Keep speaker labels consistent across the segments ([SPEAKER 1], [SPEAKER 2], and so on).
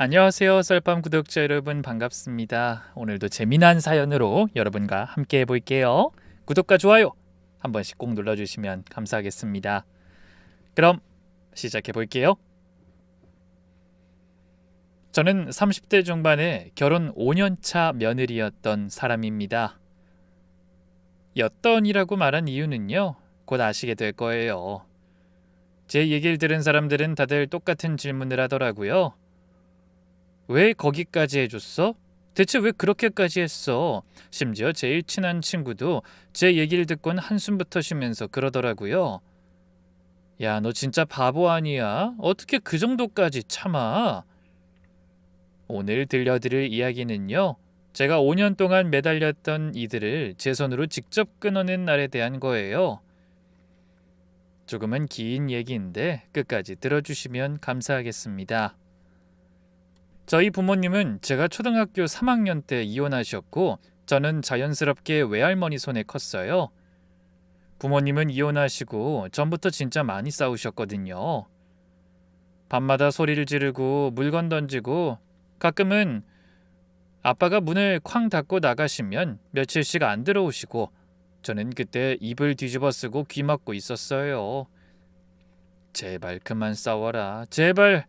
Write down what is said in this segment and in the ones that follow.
[SPEAKER 1] 안녕하세요. 썰밤 구독자 여러분 반갑습니다. 오늘도 재미난 사연으로 여러분과 함께 해볼게요. 구독과 좋아요 한 번씩 꼭 눌러주시면 감사하겠습니다. 그럼 시작해볼게요. 저는 30대 중반에 결혼 5년차 며느리였던 사람입니다. 였던이라고 말한 이유는요, 곧 아시게 될 거예요. 제 얘기를 들은 사람들은 다들 똑같은 질문을 하더라고요. 왜 거기까지 해줬어? 대체 왜 그렇게까지 했어? 심지어 제일 친한 친구도 제 얘기를 듣곤 한숨부터 쉬면서 그러더라고요. 야, 너 진짜 바보 아니야? 어떻게 그 정도까지 참아? 오늘 들려드릴 이야기는요, 제가 5년 동안 매달렸던 이들을 제 손으로 직접 끊어낸 날에 대한 거예요. 조금은 긴 얘기인데 끝까지 들어주시면 감사하겠습니다. 저희 부모님은 제가 초등학교 3학년 때 이혼하셨고 저는 자연스럽게 외할머니 손에 컸어요. 부모님은 이혼하시고 전부터 진짜 많이 싸우셨거든요. 밤마다 소리를 지르고 물건 던지고 가끔은 아빠가 문을 쾅 닫고 나가시면 며칠씩 안 들어오시고 저는 그때 입을 뒤집어 쓰고 귀 막고 있었어요. 제발 그만 싸워라. 제발.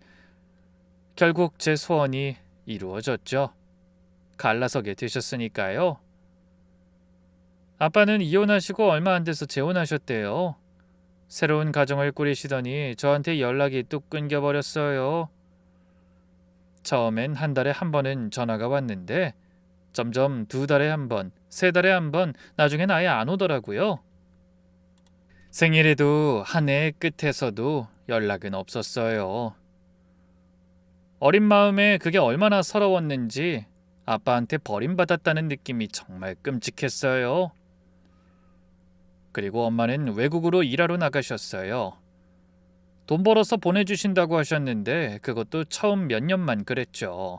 [SPEAKER 1] 결국 제 소원이 이루어졌죠. 갈라서게 되셨으니까요. 아빠는 이혼하시고 얼마 안 돼서 재혼하셨대요. 새로운 가정을 꾸리시더니 저한테 연락이 뚝 끊겨버렸어요. 처음엔 한 달에 한 번은 전화가 왔는데 점점 2달에 한 번, 3달에 한 번, 나중엔 아예 안 오더라고요. 생일에도 한 해의 끝에서도 연락은 없었어요. 어린 마음에 그게 얼마나 서러웠는지 아빠한테 버림받았다는 느낌이 정말 끔찍했어요. 그리고 엄마는 외국으로 일하러 나가셨어요. 돈 벌어서 보내주신다고 하셨는데 그것도 처음 몇 년만 그랬죠.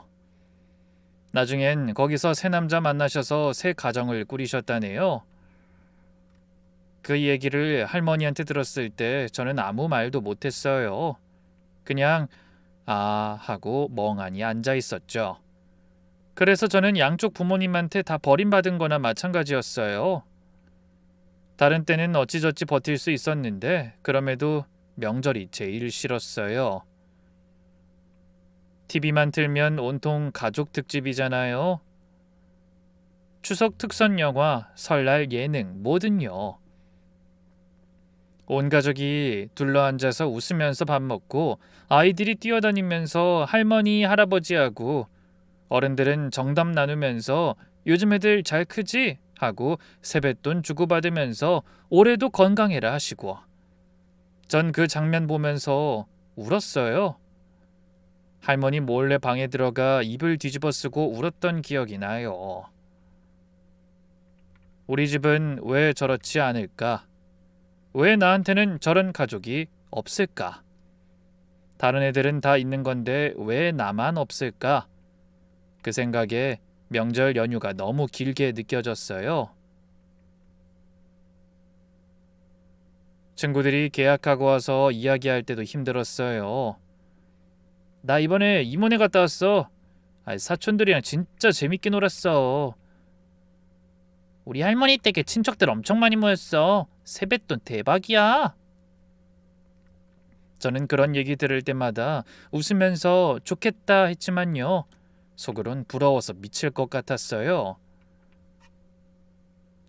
[SPEAKER 1] 나중엔 거기서 새 남자 만나셔서 새 가정을 꾸리셨다네요. 그 얘기를 할머니한테 들었을 때 저는 아무 말도 못했어요. 그냥 아 하고 멍하니 앉아 있었죠. 그래서 저는 양쪽 부모님한테 다 버림받은 거나 마찬가지였어요. 다른 때는 어찌저찌 버틸 수 있었는데 그럼에도 명절이 제일 싫었어요. TV만 틀면 온통 가족 특집이잖아요. 추석 특선 영화, 설날 예능, 뭐든요. 온 가족이 둘러앉아서 웃으면서 밥 먹고 아이들이 뛰어다니면서 할머니, 할아버지하고 어른들은 정답 나누면서 요즘 애들 잘 크지? 하고 세뱃돈 주고받으면서 올해도 건강해라 하시고 전 그 장면 보면서 울었어요. 할머니 몰래 방에 들어가 입을 뒤집어 쓰고 울었던 기억이 나요. 우리 집은 왜 저렇지 않을까? 왜 나한테는 저런 가족이 없을까? 다른 애들은 다 있는 건데 왜 나만 없을까? 그 생각에 명절 연휴가 너무 길게 느껴졌어요. 친구들이 계약하고 와서 이야기할 때도 힘들었어요. 나 이번에 이모네 갔다 왔어. 사촌들이랑 진짜 재밌게 놀았어. 우리 할머니 댁에 친척들 엄청 많이 모였어. 세뱃돈 대박이야. 저는 그런 얘기 들을 때마다 웃으면서 좋겠다 했지만요. 속으론 부러워서 미칠 것 같았어요.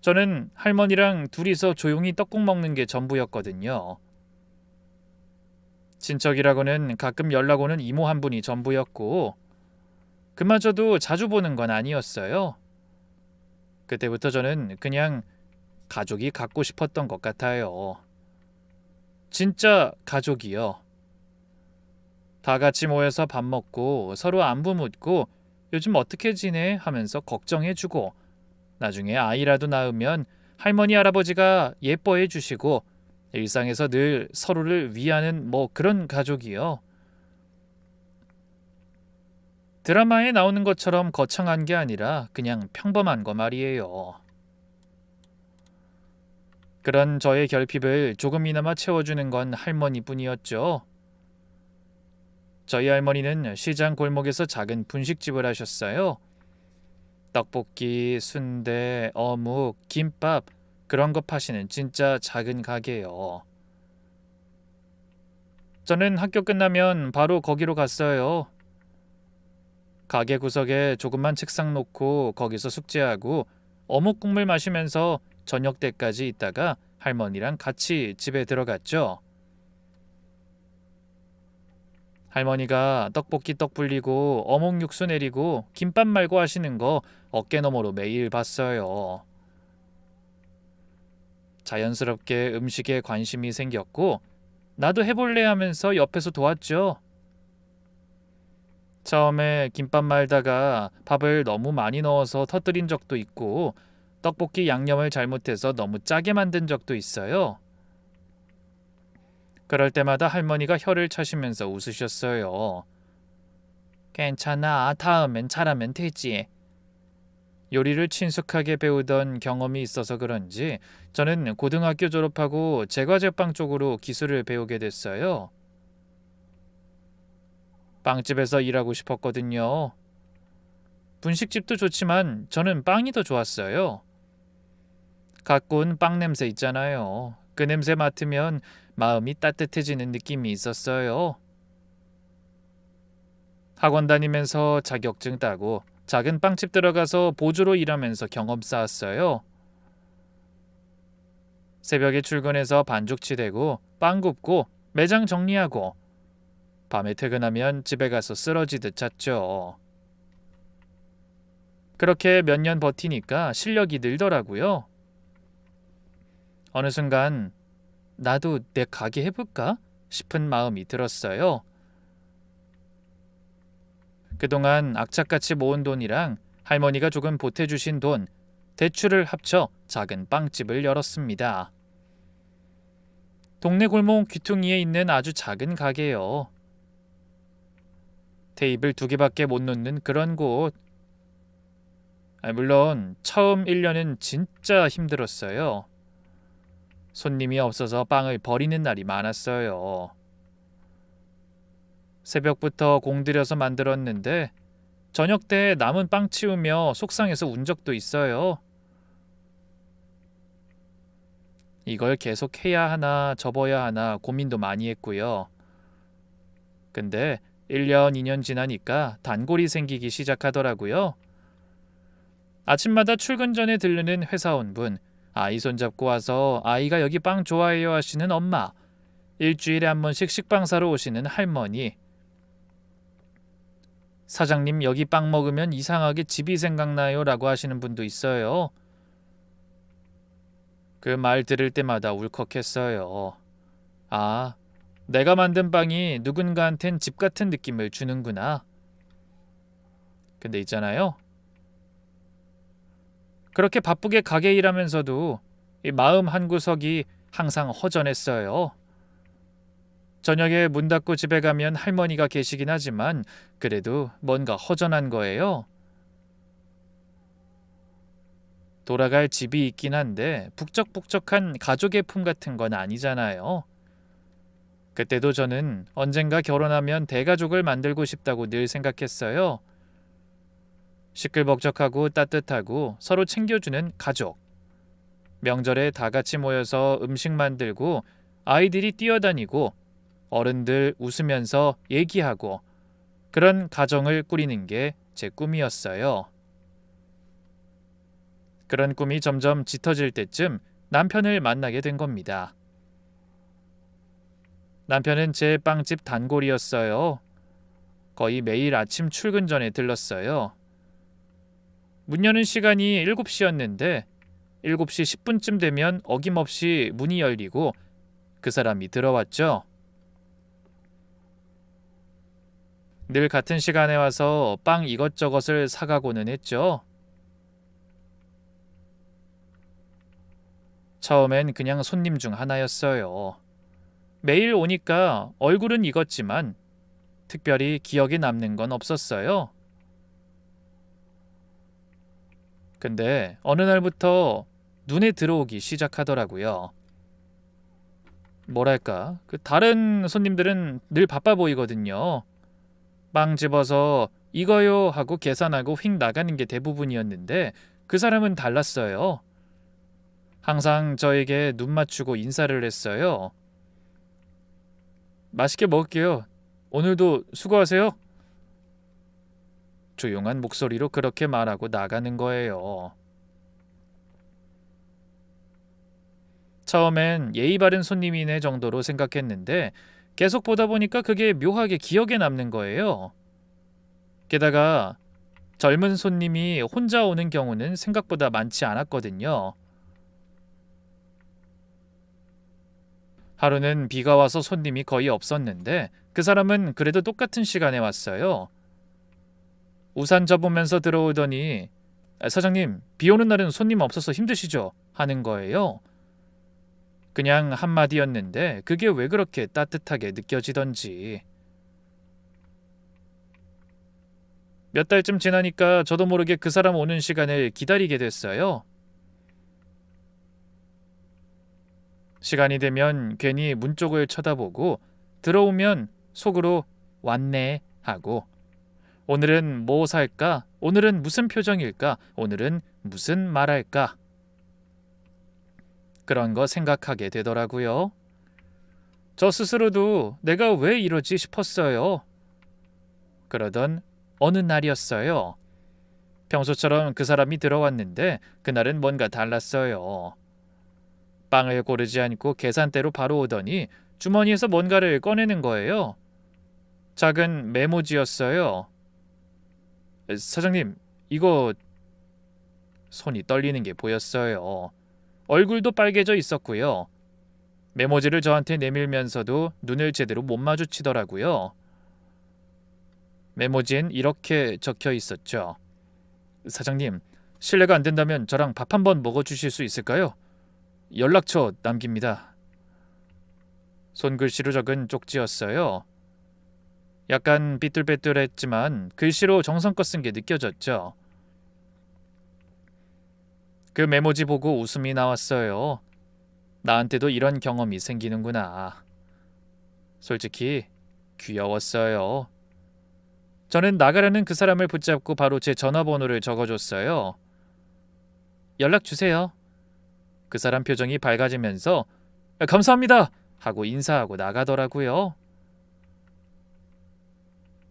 [SPEAKER 1] 저는 할머니랑 둘이서 조용히 떡국 먹는 게 전부였거든요. 친척이라고는 가끔 연락 오는 이모 한 분이 전부였고 그마저도 자주 보는 건 아니었어요. 그때부터 저는 그냥 가족이 갖고 싶었던 것 같아요. 진짜 가족이요. 다 같이 모여서 밥 먹고 서로 안부 묻고 요즘 어떻게 지내? 하면서 걱정해주고 나중에 아이라도 낳으면 할머니 할아버지가 예뻐해 주시고 일상에서 늘 서로를 위하는 그런 가족이요. 드라마에 나오는 것처럼 거창한 게 아니라 그냥 평범한 거 말이에요. 그런 저의 결핍을 조금이나마 채워주는 건 할머니뿐이었죠. 저희 할머니는 시장 골목에서 작은 분식집을 하셨어요. 떡볶이, 순대, 어묵, 김밥 그런 거 파시는 진짜 작은 가게요. 저는 학교 끝나면 바로 거기로 갔어요. 가게 구석에 조그만 책상 놓고 거기서 숙제하고 어묵 국물 마시면서 저녁 때까지 있다가 할머니랑 같이 집에 들어갔죠. 할머니가 떡볶이 떡 불리고 어묵 육수 내리고 김밥 말고 하시는 거 어깨너머로 매일 봤어요. 자연스럽게 음식에 관심이 생겼고 나도 해볼래 하면서 옆에서 도왔죠. 처음에 김밥 말다가 밥을 너무 많이 넣어서 터뜨린 적도 있고 떡볶이 양념을 잘못해서 너무 짜게 만든 적도 있어요. 그럴 때마다 할머니가 혀를 차시면서 웃으셨어요. 괜찮아, 다음엔 잘하면 되지. 요리를 친숙하게 배우던 경험이 있어서 그런지 저는 고등학교 졸업하고 제과제빵 쪽으로 기술을 배우게 됐어요. 빵집에서 일하고 싶었거든요. 분식집도 좋지만 저는 빵이 더 좋았어요. 가꾼 빵 냄새 있잖아요. 그 냄새 맡으면 마음이 따뜻해지는 느낌이 있었어요. 학원 다니면서 자격증 따고 작은 빵집 들어가서 보조로 일하면서 경험 쌓았어요. 새벽에 출근해서 반죽치 대고 빵 굽고 매장 정리하고 밤에 퇴근하면 집에 가서 쓰러지듯 잤죠. 그렇게 몇 년 버티니까 실력이 늘더라고요. 어느 순간 나도 내 가게 해볼까 싶은 마음이 들었어요. 그동안 악착같이 모은 돈이랑 할머니가 조금 보태주신 돈, 대출을 합쳐 작은 빵집을 열었습니다. 동네 골목 귀퉁이에 있는 아주 작은 가게요. 테이블 2개밖에 못 놓는 그런 곳. 물론 처음 1년은 진짜 힘들었어요. 손님이 없어서 빵을 버리는 날이 많았어요. 새벽부터 공들여서 만들었는데 저녁 때 남은 빵 치우며 속상해서 운 적도 있어요. 이걸 계속 해야 하나 접어야 하나 고민도 많이 했고요. 근데 1년, 2년 지나니까 단골이 생기기 시작하더라고요. 아침마다 출근 전에 들르는 회사원분, 아이 손잡고 와서 아이가 여기 빵 좋아해요 하시는 엄마, 일주일에 한 번씩 식빵 사러 오시는 할머니, 사장님 여기 빵 먹으면 이상하게 집이 생각나요 라고 하시는 분도 있어요. 그 말 들을 때마다 울컥했어요. 아, 내가 만든 빵이 누군가한텐 집 같은 느낌을 주는구나. 근데 있잖아요. 그렇게 바쁘게 가게 일하면서도 이 마음 한구석이 항상 허전했어요. 저녁에 문 닫고 집에 가면 할머니가 계시긴 하지만 그래도 뭔가 허전한 거예요. 돌아갈 집이 있긴 한데 북적북적한 가족의 품 같은 건 아니잖아요. 그때도 저는 언젠가 결혼하면 대가족을 만들고 싶다고 늘 생각했어요. 시끌벅적하고 따뜻하고 서로 챙겨주는 가족. 명절에 다 같이 모여서 음식 만들고 아이들이 뛰어다니고 어른들 웃으면서 얘기하고 그런 가정을 꾸리는 게 제 꿈이었어요. 그런 꿈이 점점 짙어질 때쯤 남편을 만나게 된 겁니다. 남편은 제 빵집 단골이었어요. 거의 매일 아침 출근 전에 들렀어요. 문 여는 시간이 7시였는데 7시 10분쯤 되면 어김없이 문이 열리고 그 사람이 들어왔죠. 늘 같은 시간에 와서 빵 이것저것을 사가고는 했죠. 처음엔 그냥 손님 중 하나였어요. 매일 오니까 얼굴은 익었지만 특별히 기억에 남는 건 없었어요. 근데 어느 날부터 눈에 들어오기 시작하더라고요. 뭐랄까, 다른 손님들은 늘 바빠 보이거든요. 빵 집어서 이거요 하고 계산하고 휙 나가는 게 대부분이었는데 그 사람은 달랐어요. 항상 저에게 눈 맞추고 인사를 했어요. 맛있게 먹을게요. 오늘도 수고하세요. 조용한 목소리로 그렇게 말하고 나가는 거예요. 처음엔 예의 바른 손님이네 정도로 생각했는데 계속 보다 보니까 그게 묘하게 기억에 남는 거예요. 게다가 젊은 손님이 혼자 오는 경우는 생각보다 많지 않았거든요. 하루는 비가 와서 손님이 거의 없었는데 그 사람은 그래도 똑같은 시간에 왔어요. 우산 접으면서 들어오더니 사장님, 비 오는 날은 손님 없어서 힘드시죠? 하는 거예요. 그냥 한마디였는데 그게 왜 그렇게 따뜻하게 느껴지던지. 몇 달쯤 지나니까 저도 모르게 그 사람 오는 시간을 기다리게 됐어요. 시간이 되면 괜히 문 쪽을 쳐다보고 들어오면 속으로 왔네 하고 오늘은 뭐 살까? 오늘은 무슨 표정일까? 오늘은 무슨 말할까? 그런 거 생각하게 되더라고요. 저 스스로도 내가 왜 이러지 싶었어요. 그러던 어느 날이었어요. 평소처럼 그 사람이 들어왔는데 그날은 뭔가 달랐어요. 빵을 고르지 않고 계산대로 바로 오더니 주머니에서 뭔가를 꺼내는 거예요. 작은 메모지였어요. 사장님, 이거... 손이 떨리는 게 보였어요. 얼굴도 빨개져 있었고요. 메모지를 저한테 내밀면서도 눈을 제대로 못 마주치더라고요. 메모지엔 이렇게 적혀 있었죠. 사장님, 실례가 안 된다면 저랑 밥 한번 먹어주실 수 있을까요? 연락처 남깁니다. 손글씨로 적은 쪽지였어요. 약간 삐뚤빼뚤했지만 글씨로 정성껏 쓴 게 느껴졌죠. 그 메모지 보고 웃음이 나왔어요. 나한테도 이런 경험이 생기는구나. 솔직히 귀여웠어요. 저는 나가려는 그 사람을 붙잡고 바로 제 전화번호를 적어줬어요. 연락 주세요. 그 사람 표정이 밝아지면서 감사합니다 하고 인사하고 나가더라고요.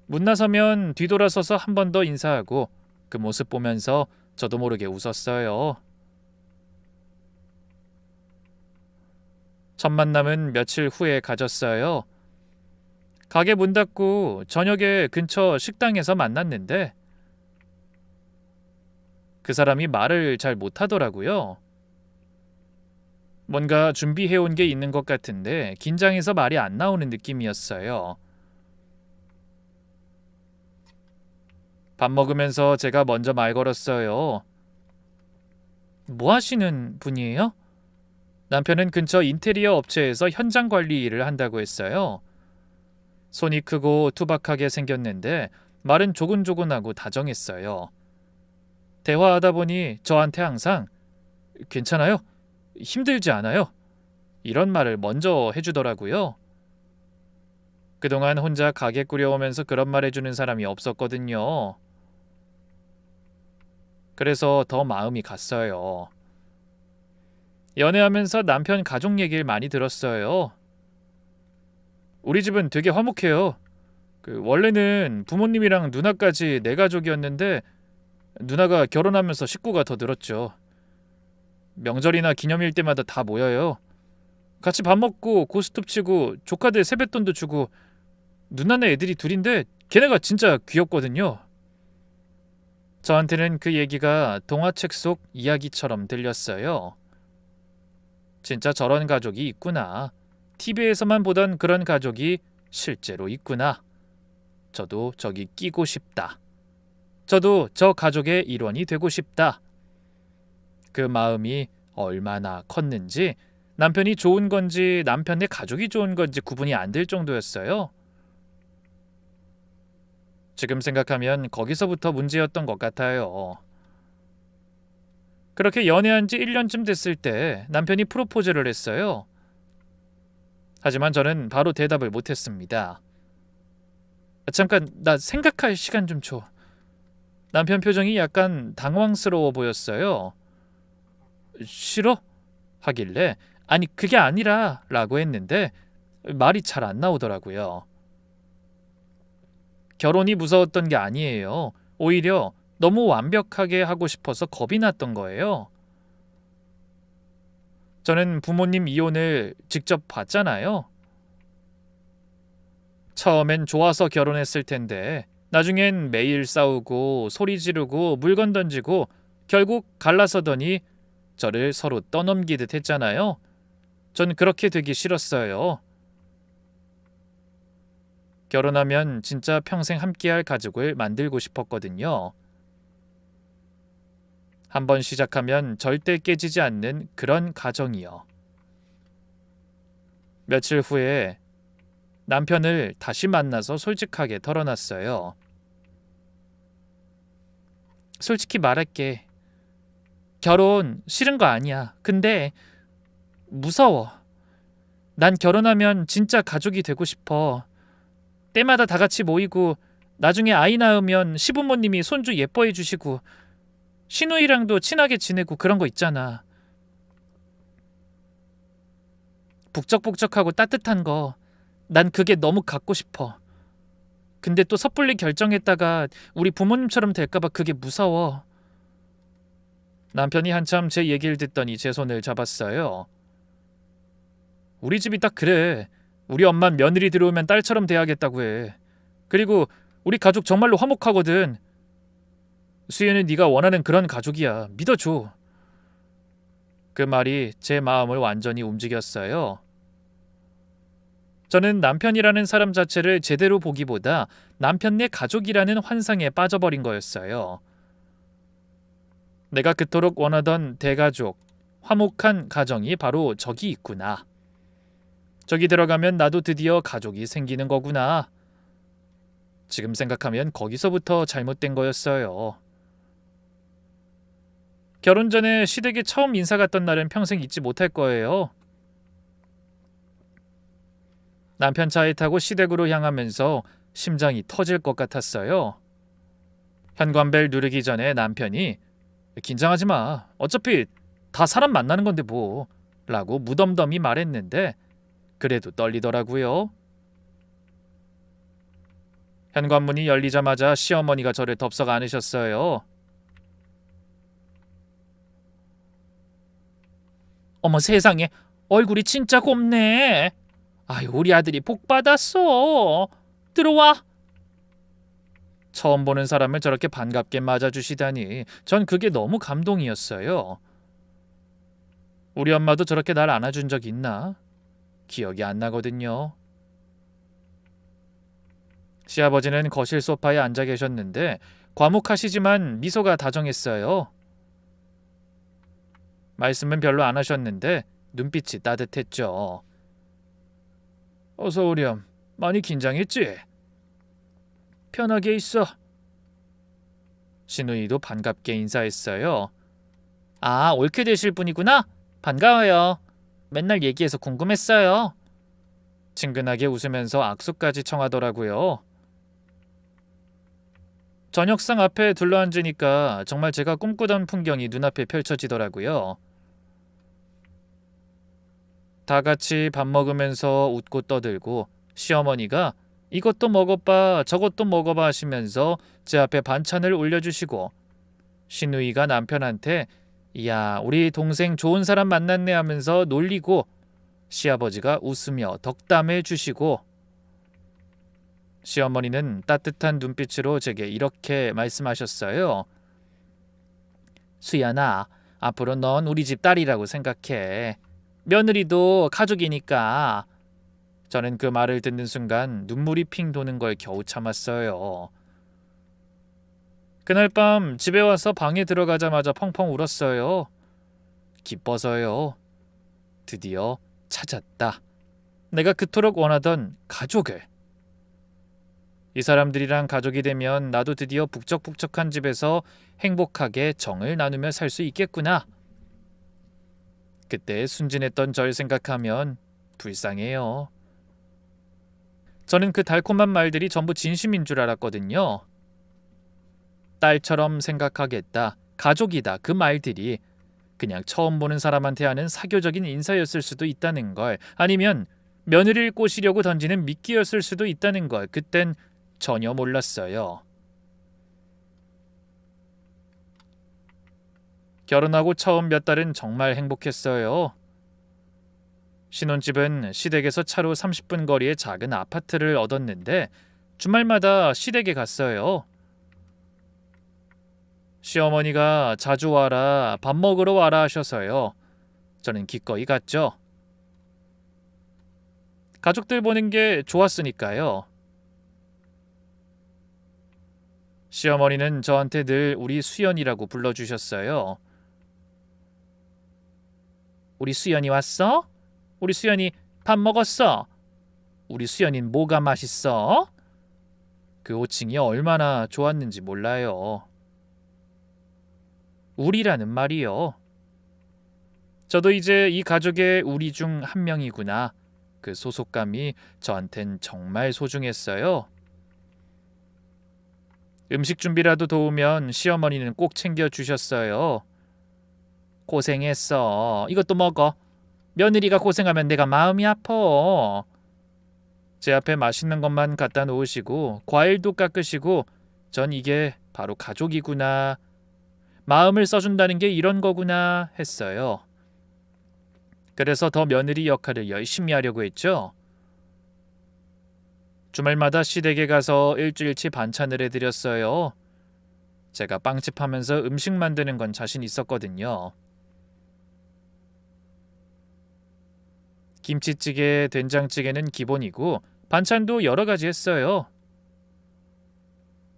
[SPEAKER 1] 문 나서면 뒤돌아서서 한 번 더 인사하고 그 모습 보면서 저도 모르게 웃었어요. 첫 만남은 며칠 후에 가졌어요. 가게 문 닫고 저녁에 근처 식당에서 만났는데 그 사람이 말을 잘 못하더라고요. 뭔가 준비해온 게 있는 것 같은데 긴장해서 말이 안 나오는 느낌이었어요. 밥 먹으면서 제가 먼저 말 걸었어요. 뭐 하시는 분이에요? 남편은 근처 인테리어 업체에서 현장 관리 일을 한다고 했어요. 손이 크고 투박하게 생겼는데 말은 조곤조곤하고 다정했어요. 대화하다 보니 저한테 항상 괜찮아요? 힘들지 않아요? 이런 말을 먼저 해주더라고요. 그동안 혼자 가게 꾸려오면서 그런 말 해주는 사람이 없었거든요. 그래서 더 마음이 갔어요. 연애하면서 남편 가족 얘기를 많이 들었어요. 우리 집은 되게 화목해요. 원래는 부모님이랑 누나까지 네 가족이었는데 누나가 결혼하면서 식구가 더 늘었죠. 명절이나 기념일 때마다 다 모여요. 같이 밥 먹고 고스톱 치고 조카들 세뱃돈도 주고 누나네 애들이 둘인데 걔네가 진짜 귀엽거든요. 저한테는 그 얘기가 동화책 속 이야기처럼 들렸어요. 진짜 저런 가족이 있구나. TV에서만 보던 그런 가족이 실제로 있구나. 저도 저기 끼고 싶다. 저도 저 가족의 일원이 되고 싶다. 그 마음이 얼마나 컸는지 남편이 좋은 건지 남편의 가족이 좋은 건지 구분이 안 될 정도였어요. 지금 생각하면 거기서부터 문제였던 것 같아요. 그렇게 연애한 지 1년쯤 됐을 때 남편이 프로포즈를 했어요. 하지만 저는 바로 대답을 못했습니다. 잠깐 나 생각할 시간 좀 줘. 남편 표정이 약간 당황스러워 보였어요. 싫어? 하길래 아니 그게 아니라 라고 했는데 말이 잘 안 나오더라고요. 결혼이 무서웠던 게 아니에요. 오히려 너무 완벽하게 하고 싶어서 겁이 났던 거예요. 저는 부모님 이혼을 직접 봤잖아요. 처음엔 좋아서 결혼했을 텐데 나중엔 매일 싸우고 소리 지르고 물건 던지고 결국 갈라서더니 저를 서로 떠넘기듯 했잖아요. 전 그렇게 되기 싫었어요. 결혼하면 진짜 평생 함께할 가족을 만들고 싶었거든요. 한번 시작하면 절대 깨지지 않는 그런 가정이요. 며칠 후에 남편을 다시 만나서 솔직하게 털어놨어요. 솔직히 말할게. 결혼 싫은 거 아니야. 근데 무서워. 난 결혼하면 진짜 가족이 되고 싶어. 때마다 다 같이 모이고 나중에 아이 낳으면 시부모님이 손주 예뻐해 주시고 시누이랑도 친하게 지내고 그런 거 있잖아. 북적북적하고 따뜻한 거. 난 그게 너무 갖고 싶어. 근데 또 섣불리 결정했다가 우리 부모님처럼 될까봐 그게 무서워. 남편이 한참 제 얘기를 듣더니 제 손을 잡았어요. 우리 집이 딱 그래. 우리 엄만 며느리 들어오면 딸처럼 대하겠다고 해. 그리고 우리 가족 정말로 화목하거든. 수연은 네가 원하는 그런 가족이야. 믿어줘. 그 말이 제 마음을 완전히 움직였어요. 저는 남편이라는 사람 자체를 제대로 보기보다 남편 내 가족이라는 환상에 빠져버린 거였어요. 내가 그토록 원하던 대가족, 화목한 가정이 바로 저기 있구나. 저기 들어가면 나도 드디어 가족이 생기는 거구나. 지금 생각하면 거기서부터 잘못된 거였어요. 결혼 전에 시댁에 처음 인사 갔던 날은 평생 잊지 못할 거예요. 남편 차에 타고 시댁으로 향하면서 심장이 터질 것 같았어요. 현관벨 누르기 전에 남편이 긴장하지 마. 어차피 다 사람 만나는 건데 뭐. 라고 무덤덤히 말했는데 그래도 떨리더라고요. 현관문이 열리자마자 시어머니가 저를 덥석 안으셨어요. 어머 세상에 얼굴이 진짜 곱네. 아유 우리 아들이 복 받았어. 들어와. 처음 보는 사람을 저렇게 반갑게 맞아주시다니 전 그게 너무 감동이었어요. 우리 엄마도 저렇게 날 안아준 적 있나? 기억이 안 나거든요. 시아버지는 거실 소파에 앉아 계셨는데 과묵하시지만 미소가 다정했어요. 말씀은 별로 안 하셨는데 눈빛이 따뜻했죠. 어서 오렴. 많이 긴장했지? 편하게 있어. 시누이도 반갑게 인사했어요. 아, 옳게 되실 분이구나? 반가워요. 맨날 얘기해서 궁금했어요. 친근하게 웃으면서 악수까지 청하더라고요. 저녁상 앞에 둘러앉으니까 정말 제가 꿈꾸던 풍경이 눈앞에 펼쳐지더라고요. 다 같이 밥 먹으면서 웃고 떠들고 시어머니가 이것도 먹어봐 저것도 먹어봐 하시면서 제 앞에 반찬을 올려주시고 시누이가 남편한테 이야 우리 동생 좋은 사람 만났네 하면서 놀리고 시아버지가 웃으며 덕담해 주시고 시어머니는 따뜻한 눈빛으로 제게 이렇게 말씀하셨어요. 수연아, 앞으로 넌 우리 집 딸이라고 생각해. 며느리도 가족이니까. 저는 그 말을 듣는 순간 눈물이 핑 도는 걸 겨우 참았어요. 그날 밤 집에 와서 방에 들어가자마자 펑펑 울었어요. 기뻐서요. 드디어 찾았다. 내가 그토록 원하던 가족을. 이 사람들이랑 가족이 되면 나도 드디어 북적북적한 집에서 행복하게 정을 나누며 살 수 있겠구나. 그때 순진했던 절 생각하면 불쌍해요. 저는 그 달콤한 말들이 전부 진심인 줄 알았거든요. 딸처럼 생각하겠다, 가족이다, 그 말들이 그냥 처음 보는 사람한테 하는 사교적인 인사였을 수도 있다는 걸, 아니면 며느리를 꼬시려고 던지는 미끼였을 수도 있다는 걸 그땐 전혀 몰랐어요. 결혼하고 처음 몇 달은 정말 행복했어요. 신혼집은 시댁에서 차로 30분 거리의 작은 아파트를 얻었는데 주말마다 시댁에 갔어요. 시어머니가 자주 와라, 밥 먹으러 와라 하셔서요. 저는 기꺼이 갔죠. 가족들 보는 게 좋았으니까요. 시어머니는 저한테 늘 우리 수연이라고 불러주셨어요. 우리 수연이 왔어? 우리 수연이 밥 먹었어? 우리 수연이는 뭐가 맛있어? 그 호칭이 얼마나 좋았는지 몰라요. 우리라는 말이요. 저도 이제 이 가족의 우리 중 한 명이구나. 그 소속감이 저한텐 정말 소중했어요. 음식 준비라도 도우면 시어머니는 꼭 챙겨주셨어요. 고생했어. 이것도 먹어. 며느리가 고생하면 내가 마음이 아파. 제 앞에 맛있는 것만 갖다 놓으시고 과일도 깎으시고 전 이게 바로 가족이구나. 마음을 써준다는 게 이런 거구나 했어요. 그래서 더 며느리 역할을 열심히 하려고 했죠. 주말마다 시댁에 가서 일주일치 반찬을 해드렸어요. 제가 빵집 하면서 음식 만드는 건 자신 있었거든요. 김치찌개, 된장찌개는 기본이고 반찬도 여러 가지 했어요.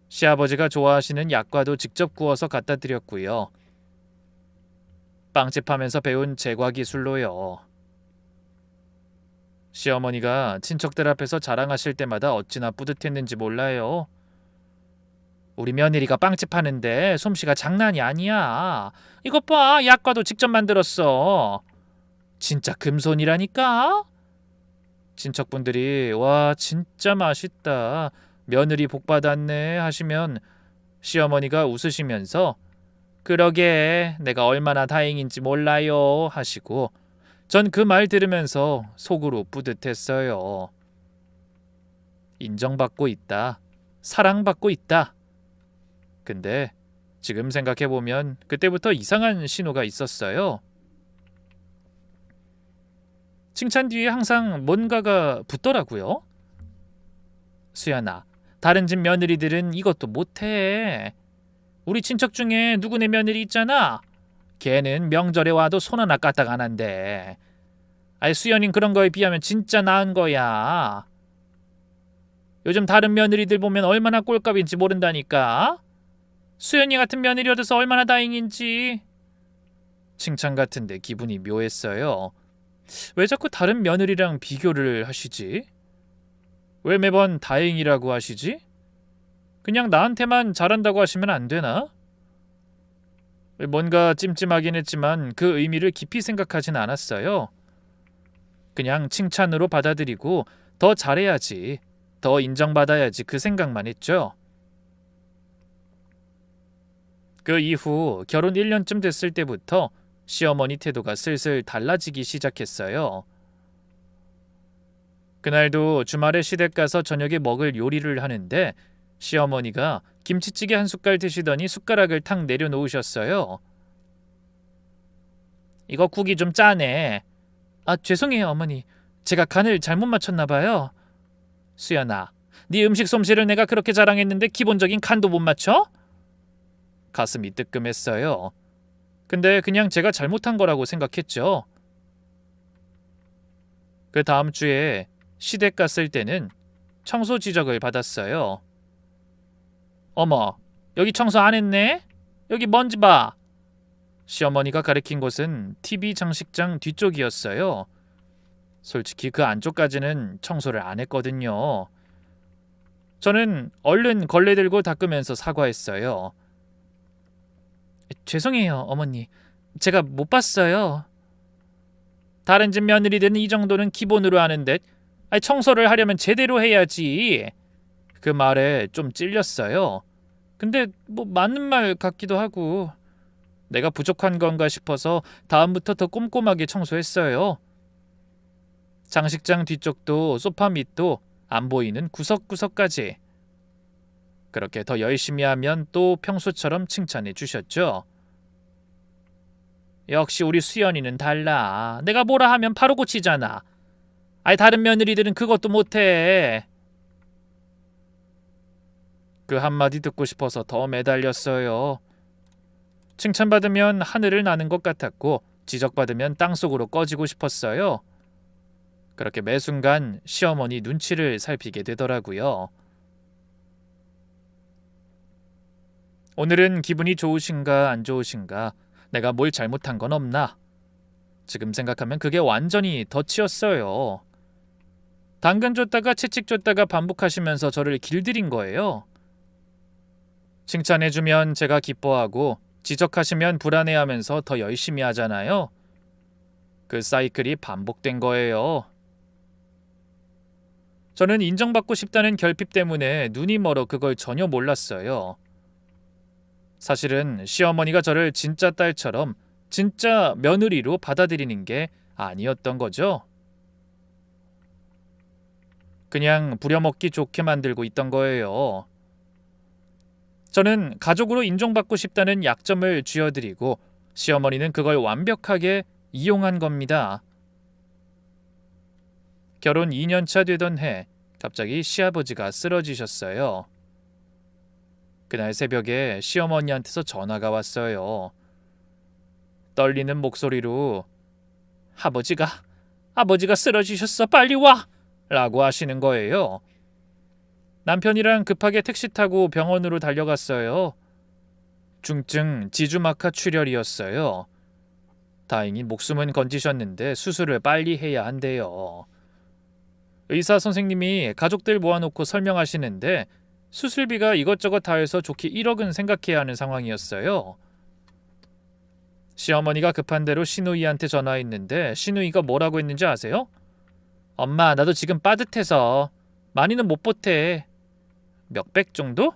[SPEAKER 1] 시아버지가 좋아하시는 약과도 직접 구워서 갖다 드렸고요. 빵집 하면서 배운 제과 기술로요. 시어머니가 친척들 앞에서 자랑하실 때마다 어찌나 뿌듯했는지 몰라요. 우리 며느리가 빵집 하는데 솜씨가 장난이 아니야. 이것 봐, 약과도 직접 만들었어. 진짜 금손이라니까? 친척분들이 와 진짜 맛있다, 며느리 복받았네 하시면 시어머니가 웃으시면서 그러게 내가 얼마나 다행인지 몰라요 하시고 전 그 말 들으면서 속으로 뿌듯했어요. 인정받고 있다, 사랑받고 있다. 근데 지금 생각해보면 그때부터 이상한 신호가 있었어요. 칭찬 뒤에 항상 뭔가가 붙더라고요. 수연아, 다른 집 며느리들은 이것도 못해. 우리 친척 중에 누구네 며느리 있잖아. 걔는 명절에 와도 손 하나 까딱 안 한대. 아이, 수연인 그런 거에 비하면 진짜 나은 거야. 요즘 다른 며느리들 보면 얼마나 꼴값인지 모른다니까. 수연이 같은 며느리 얻어서 얼마나 다행인지. 칭찬 같은데 기분이 묘했어요. 왜 자꾸 다른 며느리랑 비교를 하시지? 왜 매번 다행이라고 하시지? 그냥 나한테만 잘한다고 하시면 안 되나? 뭔가 찜찜하긴 했지만 그 의미를 깊이 생각하진 않았어요. 그냥 칭찬으로 받아들이고 더 잘해야지, 더 인정받아야지 그 생각만 했죠. 그 이후 결혼 1년쯤 됐을 때부터 시어머니 태도가 슬슬 달라지기 시작했어요. 그날도 주말에 시댁 가서 저녁에 먹을 요리를 하는데 시어머니가 김치찌개 한 숟갈 드시더니 숟가락을 탁 내려놓으셨어요. 이거 국이 좀 짜네. 아, 죄송해요 어머니. 제가 간을 잘못 맞췄나 봐요. 수연아, 네 음식 솜씨를 내가 그렇게 자랑했는데 기본적인 간도 못 맞춰? 가슴이 뜨끔했어요. 근데 그냥 제가 잘못한 거라고 생각했죠. 그 다음 주에 시댁 갔을 때는 청소 지적을 받았어요. 어머, 여기 청소 안 했네? 여기 먼지 봐. 시어머니가 가리킨 곳은 TV 장식장 뒤쪽이었어요. 솔직히 그 안쪽까지는 청소를 안 했거든요. 저는 얼른 걸레 들고 닦으면서 사과했어요. 죄송해요 어머니. 제가 못 봤어요. 다른 집 며느리들은 이 정도는 기본으로 하는데 아니, 청소를 하려면 제대로 해야지. 그 말에 좀 찔렸어요. 근데 뭐 맞는 말 같기도 하고 내가 부족한 건가 싶어서 다음부터 더 꼼꼼하게 청소했어요. 장식장 뒤쪽도 소파 밑도 안 보이는 구석구석까지. 그렇게 더 열심히 하면 또 평소처럼 칭찬해 주셨죠. 역시 우리 수연이는 달라. 내가 뭐라 하면 바로 고치잖아. 아니, 다른 며느리들은 그것도 못해. 그 한마디 듣고 싶어서 더 매달렸어요. 칭찬받으면 하늘을 나는 것 같았고 지적받으면 땅속으로 꺼지고 싶었어요. 그렇게 매 순간 시어머니 눈치를 살피게 되더라고요. 오늘은 기분이 좋으신가 안 좋으신가? 내가 뭘 잘못한 건 없나? 지금 생각하면 그게 완전히 덫이었어요. 당근 줬다가 채찍 줬다가 반복하시면서 저를 길들인 거예요. 칭찬해주면 제가 기뻐하고 지적하시면 불안해하면서 더 열심히 하잖아요. 그 사이클이 반복된 거예요. 저는 인정받고 싶다는 결핍 때문에 눈이 멀어 그걸 전혀 몰랐어요. 사실은 시어머니가 저를 진짜 딸처럼 진짜 며느리로 받아들이는 게 아니었던 거죠. 그냥 부려먹기 좋게 만들고 있던 거예요. 저는 가족으로 인정받고 싶다는 약점을 쥐어드리고 시어머니는 그걸 완벽하게 이용한 겁니다. 결혼 2년차 되던 해 갑자기 시아버지가 쓰러지셨어요. 그날 새벽에 시어머니한테서 전화가 왔어요. 떨리는 목소리로 아버지가 쓰러지셨어. 빨리 와! 라고 하시는 거예요. 남편이랑 급하게 택시 타고 병원으로 달려갔어요. 중증 지주막하 출혈이었어요. 다행히 목숨은 건지셨는데 수술을 빨리 해야 한대요. 의사 선생님이 가족들 모아놓고 설명하시는데 수술비가 이것저것 다 해서 좋게 1억은 생각해야 하는 상황이었어요. 시어머니가 급한 대로 시누이한테 전화했는데 시누이가 뭐라고 했는지 아세요? 엄마, 나도 지금 빠듯해서 많이는 못 보태. 몇백 정도?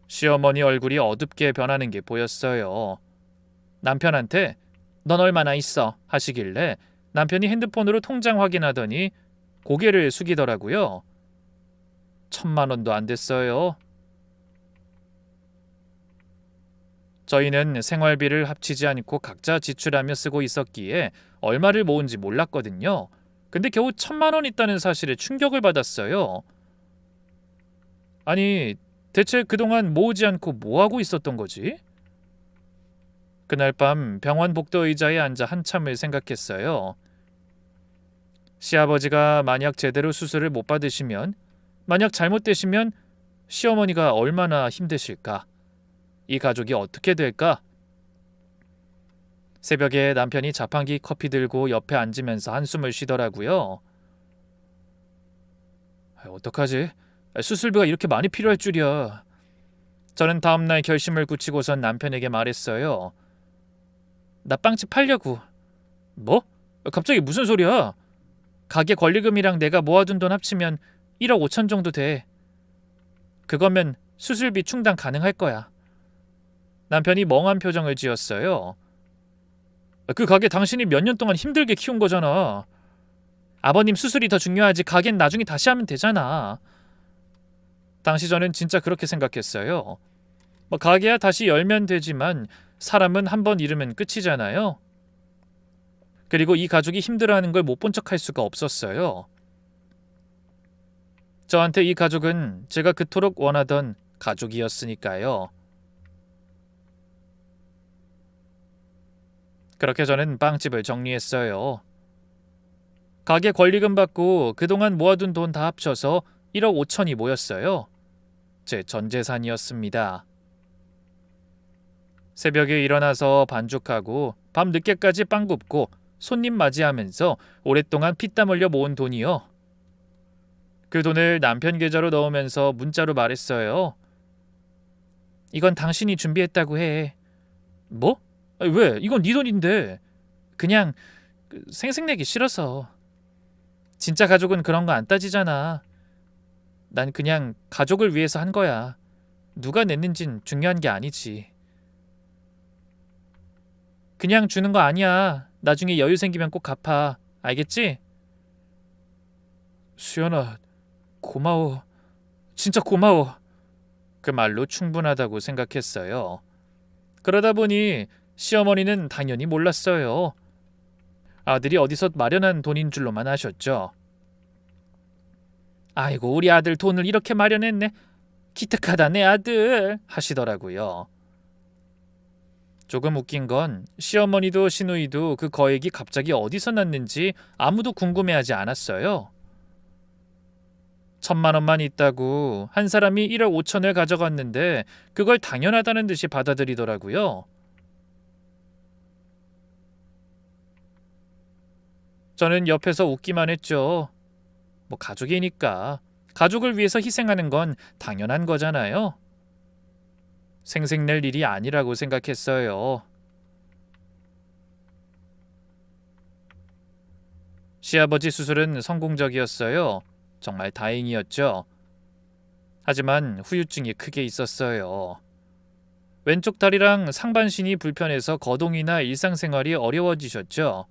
[SPEAKER 1] 시어머니 얼굴이 어둡게 변하는 게 보였어요. 남편한테 넌 얼마나 있어 하시길래 남편이 핸드폰으로 통장 확인하더니 고개를 숙이더라고요. 1,000만 원도 안 됐어요. 저희는 생활비를 합치지 않고 각자 지출하며 쓰고 있었기에 얼마를 모은지 몰랐거든요. 근데 겨우 1,000만 원 있다는 사실에 충격을 받았어요. 아니, 대체 그동안 모으지 않고 뭐하고 있었던 거지? 그날 밤 병원 복도 의자에 앉아 한참을 생각했어요. 시아버지가 만약 제대로 수술을 못 받으시면, 만약 잘못되시면 시어머니가 얼마나 힘드실까? 이 가족이 어떻게 될까? 새벽에 남편이 자판기 커피 들고 옆에 앉으면서 한숨을 쉬더라고요. 어떡하지? 수술비가 이렇게 많이 필요할 줄이야. 저는 다음날 결심을 굳히고선 남편에게 말했어요. 나 빵집 팔려고. 뭐? 갑자기 무슨 소리야? 가게 권리금이랑 내가 모아둔 돈 합치면 1억 5천 정도 돼. 그거면 수술비 충당 가능할 거야. 남편이 멍한 표정을 지었어요. 그 가게 당신이 몇 년 동안 힘들게 키운 거잖아. 아버님 수술이 더 중요하지 가게는 나중에 다시 하면 되잖아. 당시 저는 진짜 그렇게 생각했어요. 가게야 다시 열면 되지만 사람은 한 번 잃으면 끝이잖아요. 그리고 이 가족이 힘들어하는 걸 못 본 척 할 수가 없었어요. 저한테 이 가족은 제가 그토록 원하던 가족이었으니까요. 그렇게 저는 빵집을 정리했어요. 가게 권리금 받고 그동안 모아둔 돈 다 합쳐서 1억 5천이 모였어요. 제 전 재산이었습니다. 새벽에 일어나서 반죽하고 밤 늦게까지 빵 굽고 손님 맞이하면서 오랫동안 피땀 흘려 모은 돈이요. 그 돈을 남편 계좌로 넣으면서 문자로 말했어요. 이건 당신이 준비했다고 해. 뭐? 아니, 왜? 이건 네 돈인데. 그냥 생색내기 싫어서. 진짜 가족은 그런 거 안 따지잖아. 난 그냥 가족을 위해서 한 거야. 누가 냈는진 중요한 게 아니지. 그냥 주는 거 아니야. 나중에 여유 생기면 꼭 갚아. 알겠지? 수연아, 고마워. 진짜 고마워. 그 말로 충분하다고 생각했어요. 그러다 보니 시어머니는 당연히 몰랐어요. 아들이 어디서 마련한 돈인 줄로만 아셨죠. 아이고, 우리 아들 돈을 이렇게 마련했네. 기특하다 내 아들 하시더라고요. 조금 웃긴 건 시어머니도 시누이도 그 거액이 갑자기 어디서 났는지 아무도 궁금해하지 않았어요. 1,000만 원만 있다고 한 사람이 1억 5천을 가져갔는데 그걸 당연하다는 듯이 받아들이더라고요. 저는 옆에서 웃기만 했죠. 뭐 가족이니까. 가족을 위해서 희생하는 건 당연한 거잖아요. 생색낼 일이 아니라고 생각했어요. 시아버지 수술은 성공적이었어요. 정말 다행이었죠. 하지만 후유증이 크게 있었어요. 왼쪽 다리랑 상반신이 불편해서 거동이나 일상생활이 어려워지셨죠.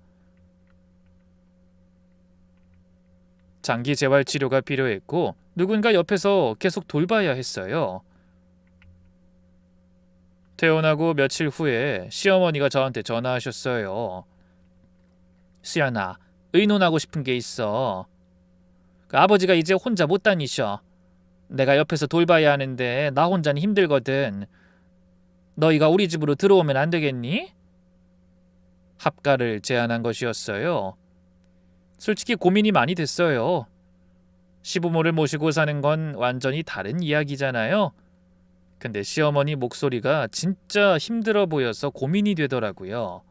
[SPEAKER 1] 장기 재활 치료가 필요했고 누군가 옆에서 계속 돌봐야 했어요. 퇴원하고 며칠 후에 시어머니가 저한테 전화하셨어요. 수연아, 의논하고 싶은 게 있어. 그 아버지가 이제 혼자 못 다니셔. 내가 옆에서 돌봐야 하는데 나 혼자는 힘들거든. 너희가 우리 집으로 들어오면 안 되겠니? 합가를 제안한 것이었어요. 솔직히 고민이 많이 됐어요. 시부모를 모시고 사는 건 완전히 다른 이야기잖아요. 근데 시어머니 목소리가 진짜 힘들어 보여서 고민이 되더라고요.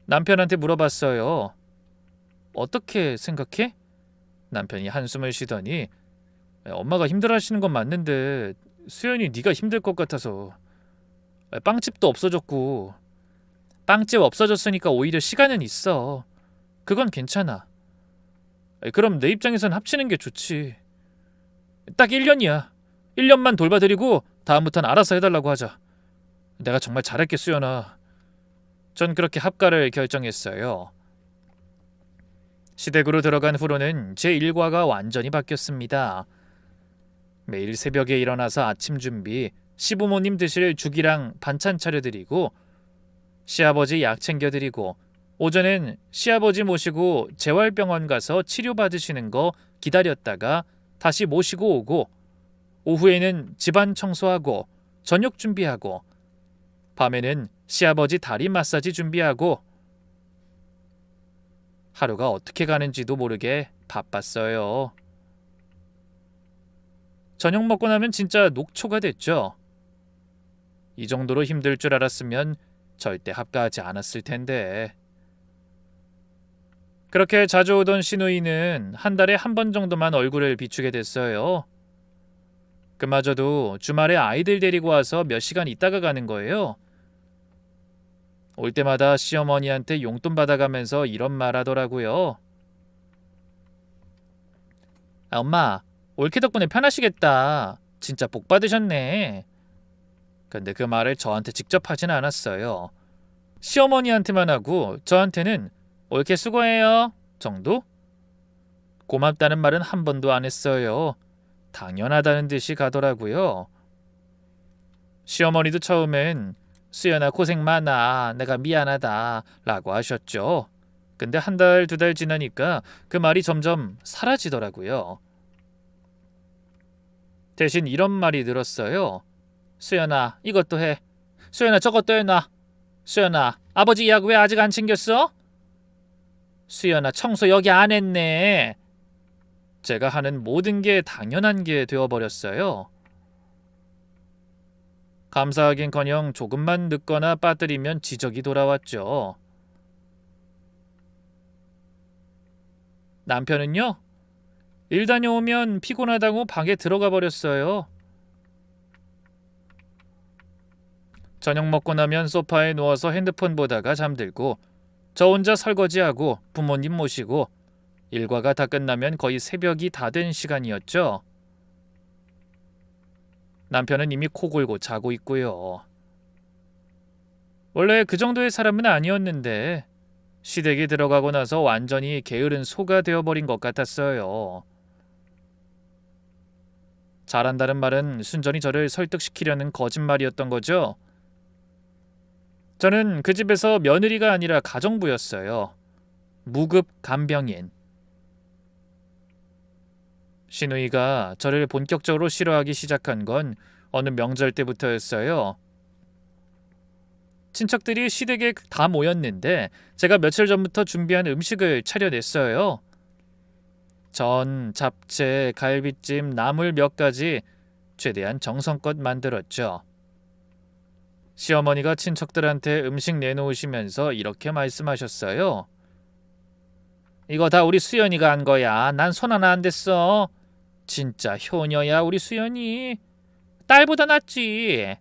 [SPEAKER 1] 남편한테 물어봤어요. 어떻게 생각해? 남편이 한숨을 쉬더니 엄마가 힘들어하시는 건 맞는데 수연이 네가 힘들 것 같아서. 빵집도 없어졌고. 빵집 없어졌으니까 오히려 시간은 있어. 그건 괜찮아. 그럼 내 입장에선 합치는 게 좋지. 딱 1년이야. 1년만 돌봐드리고 다음부턴 알아서 해달라고 하자. 내가 정말 잘할게 수연아. 전 그렇게 합가를 결정했어요. 시댁으로 들어간 후로는 제 일과가 완전히 바뀌었습니다. 매일 새벽에 일어나서 아침 준비, 시부모님 드실 죽이랑 반찬 차려드리고 시아버지 약 챙겨드리고 오전엔 시아버지 모시고 재활병원 가서 치료받으시는 거 기다렸다가 다시 모시고 오고 오후에는 집안 청소하고 저녁 준비하고 밤에는 시아버지 다리 마사지 준비하고 하루가 어떻게 가는지도 모르게 바빴어요. 저녁 먹고 나면 진짜 녹초가 됐죠. 이 정도로 힘들 줄 알았으면 절대 합가하지 않았을 텐데. 그렇게 자주 오던 시누이는 한 달에 한 번 정도만 얼굴을 비추게 됐어요. 그마저도 주말에 아이들 데리고 와서 몇 시간 있다가 가는 거예요. 올 때마다 시어머니한테 용돈 받아가면서 이런 말 하더라고요. 엄마, 올케 덕분에 편하시겠다. 진짜 복 받으셨네. 근데 그 말을 저한테 직접 하진 않았어요. 시어머니한테만 하고 저한테는 올케 수고해요 정도? 고맙다는 말은 한 번도 안 했어요. 당연하다는 듯이 가더라고요. 시어머니도 처음엔 수연아 고생 많아. 내가 미안하다 라고 하셨죠. 근데 한 달, 2달 지나니까 그 말이 점점 사라지더라고요. 대신 이런 말이 늘었어요. 수연아 이것도 해. 수연아 저것도 해놔. 수연아 아버지 약 왜 아직 안 챙겼어? 수연아 청소 여기 안 했네. 제가 하는 모든 게 당연한 게 되어버렸어요. 감사하긴커녕 조금만 늦거나 빠뜨리면 지적이 돌아왔죠. 남편은요? 일 다녀오면 피곤하다고 방에 들어가 버렸어요. 저녁 먹고 나면 소파에 누워서 핸드폰 보다가 잠들고 저 혼자 설거지하고 부모님 모시고 일과가 다 끝나면 거의 새벽이 다 된 시간이었죠. 남편은 이미 코 골고 자고 있고요. 원래 그 정도의 사람은 아니었는데 시댁에 들어가고 나서 완전히 게으른 소가 되어버린 것 같았어요. 잘한다는 말은 순전히 저를 설득시키려는 거짓말이었던 거죠. 저는 그 집에서 며느리가 아니라 가정부였어요. 무급 간병인. 시누이가 저를 본격적으로 싫어하기 시작한 건 어느 명절 때부터였어요. 친척들이 시댁에 다 모였는데 제가 며칠 전부터 준비한 음식을 차려냈어요. 전, 잡채, 갈비찜, 나물 몇 가지 최대한 정성껏 만들었죠. 시어머니가 친척들한테 음식 내놓으시면서 이렇게 말씀하셨어요. 이거 다 우리 수연이가 한 거야. 난 손 하나 안 댔어. 진짜 효녀야 우리 수연이. 딸보다 낫지.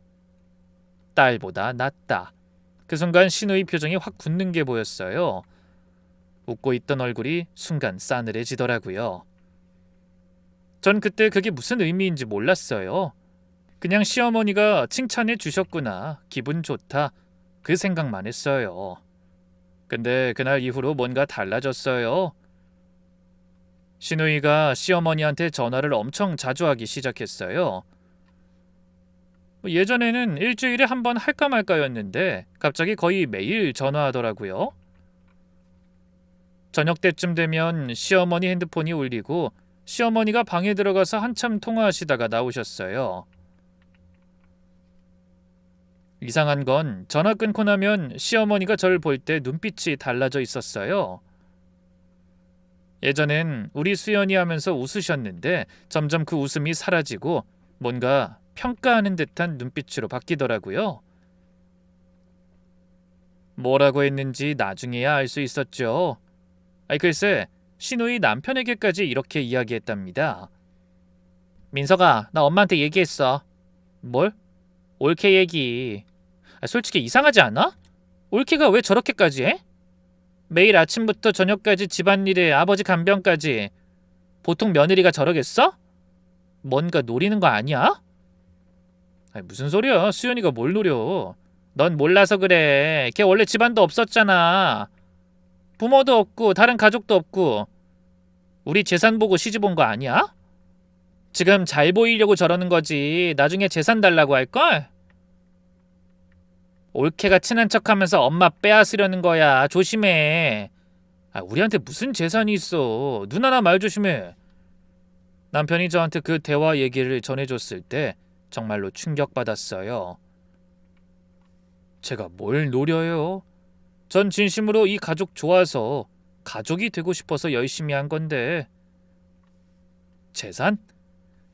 [SPEAKER 1] 딸보다 낫다. 그 순간 시누이 표정이 확 굳는 게 보였어요. 웃고 있던 얼굴이 순간 싸늘해지더라고요. 전 그때 그게 무슨 의미인지 몰랐어요. 그냥 시어머니가 칭찬해 주셨구나. 기분 좋다. 그 생각만 했어요. 근데 그날 이후로 뭔가 달라졌어요. 시누이가 시어머니한테 전화를 엄청 자주 하기 시작했어요. 예전에는 일주일에 한 번 할까 말까였는데 갑자기 거의 매일 전화하더라고요. 저녁 때쯤 되면 시어머니 핸드폰이 울리고 시어머니가 방에 들어가서 한참 통화하시다가 나오셨어요. 이상한 건 전화 끊고 나면 시어머니가 저를 볼 때 눈빛이 달라져 있었어요. 예전엔 우리 수연이 하면서 웃으셨는데 점점 그 웃음이 사라지고 뭔가 평가하는 듯한 눈빛으로 바뀌더라고요. 뭐라고 했는지 나중에야 알 수 있었죠. 글쎄 시누이 남편에게까지 이렇게 이야기했답니다. 민서가 나 엄마한테 얘기했어. 뭘? 올케 얘기. 솔직히 이상하지 않아? 올케가 왜 저렇게까지 해? 매일 아침부터 저녁까지 집안일에 아버지 간병까지. 보통 며느리가 저러겠어? 뭔가 노리는 거 아니야? 무슨 소리야. 수연이가 뭘 노려. 넌 몰라서 그래. 걔 원래 집안도 없었잖아. 부모도 없고 다른 가족도 없고. 우리 재산 보고 시집 온 거 아니야? 지금 잘 보이려고 저러는 거지. 나중에 재산 달라고 할걸? 올케가 친한 척하면서 엄마 빼앗으려는 거야. 조심해. 우리한테 무슨 재산이 있어. 눈 하나 말 조심해. 남편이 저한테 그 대화 얘기를 전해줬을 때 정말로 충격받았어요. 제가 뭘 노려요? 전 진심으로 이 가족 좋아서 가족이 되고 싶어서 열심히 한 건데. 재산?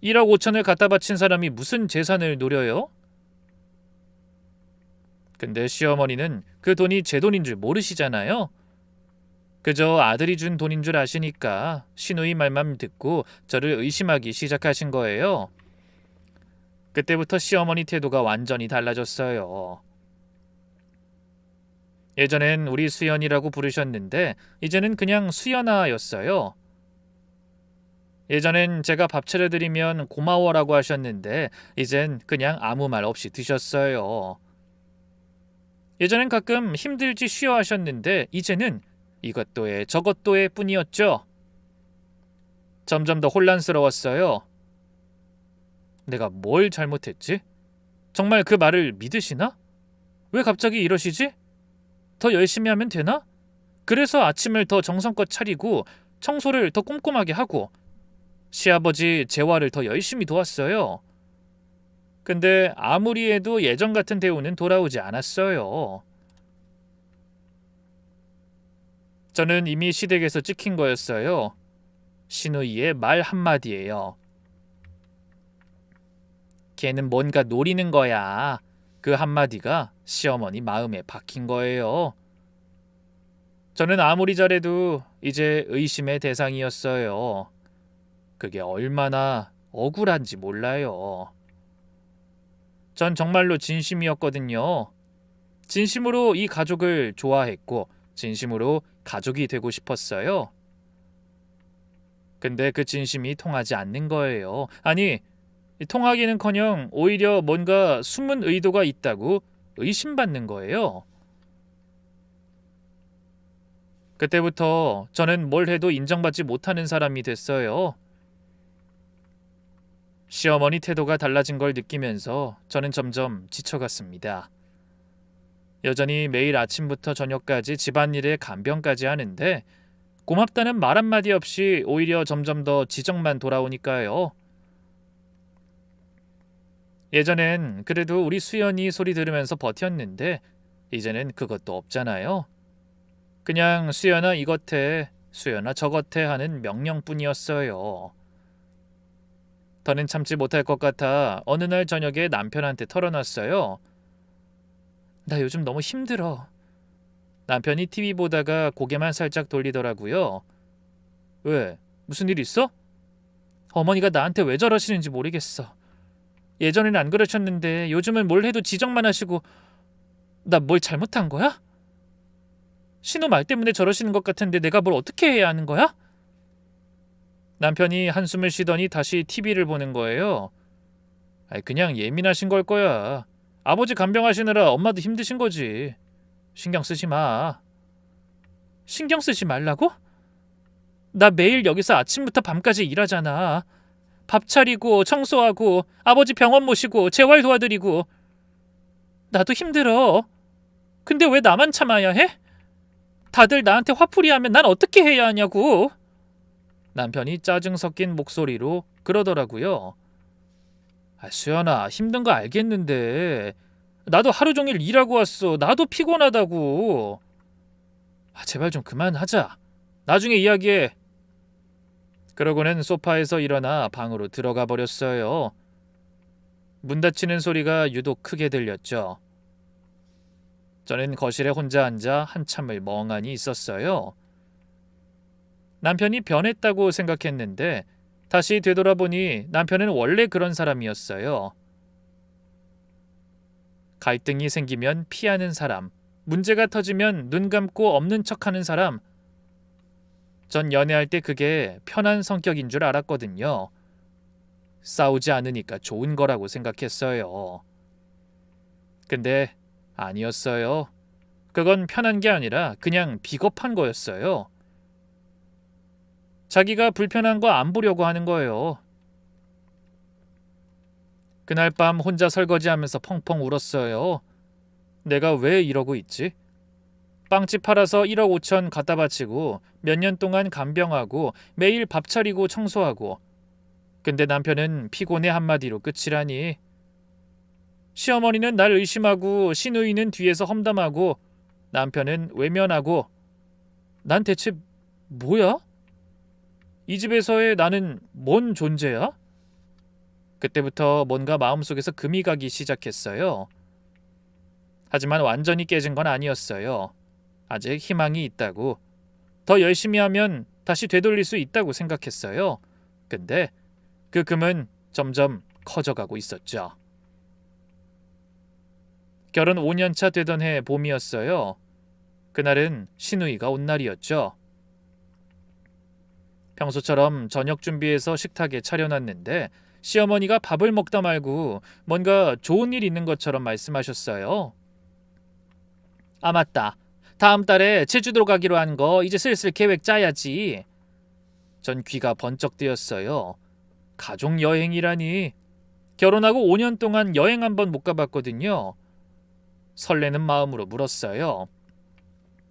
[SPEAKER 1] 1억 5천을 갖다 바친 사람이 무슨 재산을 노려요? 근데 시어머니는 그 돈이 제 돈인 줄 모르시잖아요. 그저 아들이 준 돈인 줄 아시니까 시누이 말만 듣고 저를 의심하기 시작하신 거예요. 그때부터 시어머니 태도가 완전히 달라졌어요. 예전엔 우리 수연이라고 부르셨는데 이제는 그냥 수연아였어요. 예전엔 제가 밥 차려드리면 고마워라고 하셨는데 이젠 그냥 아무 말 없이 드셨어요. 예전엔 가끔 힘들지 쉬어 하셨는데 이제는 이것도 해 저것도 해 뿐이었죠. 점점 더 혼란스러웠어요. 내가 뭘 잘못했지? 정말 그 말을 믿으시나? 왜 갑자기 이러시지? 더 열심히 하면 되나? 그래서 아침을 더 정성껏 차리고 청소를 더 꼼꼼하게 하고 시아버지 재활을 더 열심히 도왔어요. 근데 아무리 해도 예전 같은 대우는 돌아오지 않았어요. 저는 이미 시댁에서 찍힌 거였어요. 시누이의 말 한마디예요. 걔는 뭔가 노리는 거야. 그 한마디가 시어머니 마음에 박힌 거예요. 저는 아무리 잘해도 이제 의심의 대상이었어요. 그게 얼마나 억울한지 몰라요. 전 정말로 진심이었거든요. 진심으로 이 가족을 좋아했고 진심으로 가족이 되고 싶었어요. 근데 그 진심이 통하지 않는 거예요. 아니, 통하기는커녕 오히려 뭔가 숨은 의도가 있다고 의심받는 거예요. 그때부터 저는 뭘 해도 인정받지 못하는 사람이 됐어요. 시어머니 태도가 달라진 걸 느끼면서 저는 점점 지쳐갔습니다. 여전히 매일 아침부터 저녁까지 집안일에 간병까지 하는데 고맙다는 말 한마디 없이 오히려 점점 더 지적만 돌아오니까요. 예전엔 그래도 우리 수연이 소리 들으면서 버텼는데 이제는 그것도 없잖아요. 그냥 수연아 이것 해, 수연아 저것 해 하는 명령뿐이었어요. 더는 참지 못할 것 같아 어느 날 저녁에 남편한테 털어놨어요. 나 요즘 너무 힘들어. 남편이 TV 보다가 고개만 살짝 돌리더라고요. 왜? 무슨 일 있어? 어머니가 나한테 왜 저러시는지 모르겠어. 예전에는 안 그러셨는데 요즘은 뭘 해도 지적만 하시고 나 뭘 잘못한 거야? 신우 말 때문에 저러시는 것 같은데 내가 뭘 어떻게 해야 하는 거야? 남편이 한숨을 쉬더니 다시 TV를 보는 거예요. 그냥 예민하신 걸 거야. 아버지 간병하시느라 엄마도 힘드신 거지. 신경 쓰지 마. 신경 쓰지 말라고? 나 매일 여기서 아침부터 밤까지 일하잖아. 밥 차리고 청소하고 아버지 병원 모시고 재활 도와드리고 나도 힘들어. 근데 왜 나만 참아야 해? 다들 나한테 화풀이하면 난 어떻게 해야 하냐고. 남편이 짜증 섞인 목소리로 그러더라고요. 수연아 힘든 거 알겠는데 나도 하루 종일 일하고 왔어. 나도 피곤하다고. 제발 좀 그만하자. 나중에 이야기해. 그러고는 소파에서 일어나 방으로 들어가 버렸어요. 문 닫히는 소리가 유독 크게 들렸죠. 저는 거실에 혼자 앉아 한참을 멍하니 있었어요. 남편이 변했다고 생각했는데 다시 되돌아보니 남편은 원래 그런 사람이었어요. 갈등이 생기면 피하는 사람, 문제가 터지면 눈 감고 없는 척하는 사람. 전 연애할 때 그게 편한 성격인 줄 알았거든요. 싸우지 않으니까 좋은 거라고 생각했어요. 근데 아니었어요. 그건 편한 게 아니라 그냥 비겁한 거였어요. 자기가 불편한 거 안 보려고 하는 거예요. 그날 밤 혼자 설거지하면서 펑펑 울었어요. 내가 왜 이러고 있지? 빵집 팔아서 1억 5천 갖다 바치고 몇 년 동안 간병하고 매일 밥 차리고 청소하고 근데 남편은 피곤해 한마디로 끝이라니. 시어머니는 날 의심하고 시누이는 뒤에서 험담하고 남편은 외면하고 난 대체 뭐야? 이 집에서의 나는 뭔 존재야? 그때부터 뭔가 마음속에서 금이 가기 시작했어요. 하지만 완전히 깨진 건 아니었어요. 아직 희망이 있다고. 더 열심히 하면 다시 되돌릴 수 있다고 생각했어요. 근데 그 금은 점점 커져가고 있었죠. 결혼 5년차 되던 해 봄이었어요. 그날은 시누이가 온 날이었죠. 평소처럼 저녁 준비해서 식탁에 차려놨는데 시어머니가 밥을 먹다 말고 뭔가 좋은 일 있는 것처럼 말씀하셨어요. 아 맞다. 다음 달에 제주도 가기로 한 거 이제 슬슬 계획 짜야지. 전 귀가 번쩍 뜨였어요. 가족 여행이라니. 결혼하고 5년 동안 여행 한 번 못 가봤거든요. 설레는 마음으로 물었어요.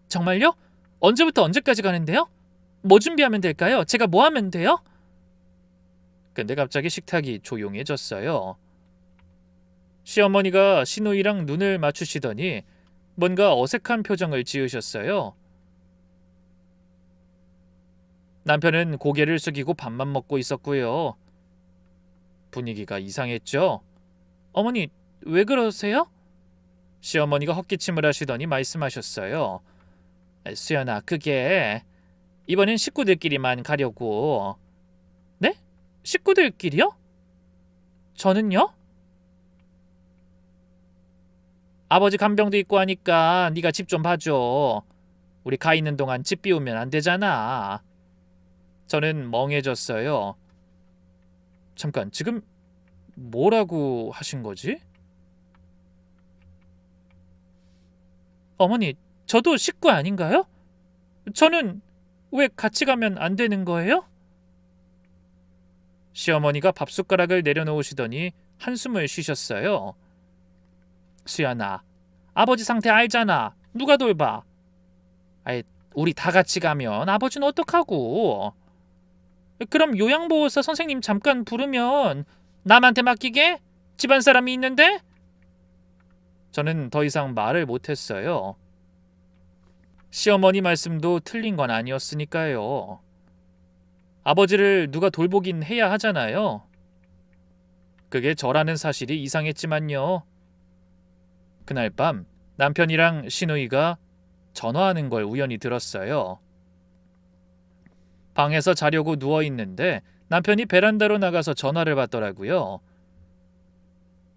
[SPEAKER 1] 정말요? 언제부터 언제까지 가는데요? 뭐 준비하면 될까요? 제가 뭐 하면 돼요? 근데 갑자기 식탁이 조용해졌어요. 시어머니가 시누이랑 눈을 맞추시더니 뭔가 어색한 표정을 지으셨어요. 남편은 고개를 숙이고 밥만 먹고 있었고요. 분위기가 이상했죠. 어머니, 왜 그러세요? 시어머니가 헛기침을 하시더니 말씀하셨어요. 수연아, 그게 이번엔 식구들끼리만 가려고. 네? 식구들끼리요? 저는요? 아버지 간병도 있고 하니까 네가 집 좀 봐줘. 우리 가 있는 동안 집 비우면 안 되잖아. 저는 멍해졌어요. 잠깐, 지금 뭐라고 하신 거지? 어머니, 저도 식구 아닌가요? 저는 왜 같이 가면 안 되는 거예요? 시어머니가 밥숟가락을 내려놓으시더니 한숨을 쉬셨어요. 수연아, 아버지 상태 알잖아. 누가 돌봐? 아이, 우리 다 같이 가면 아버지는 어떡하고? 그럼 요양보호사 선생님 잠깐 부르면 남한테 맡기게? 집안 사람이 있는데? 저는 더 이상 말을 못했어요. 시어머니 말씀도 틀린 건 아니었으니까요. 아버지를 누가 돌보긴 해야 하잖아요. 그게 저라는 사실이 이상했지만요. 그날 밤 남편이랑 시누이가 전화하는 걸 우연히 들었어요. 방에서 자려고 누워있는데 남편이 베란다로 나가서 전화를 받더라고요.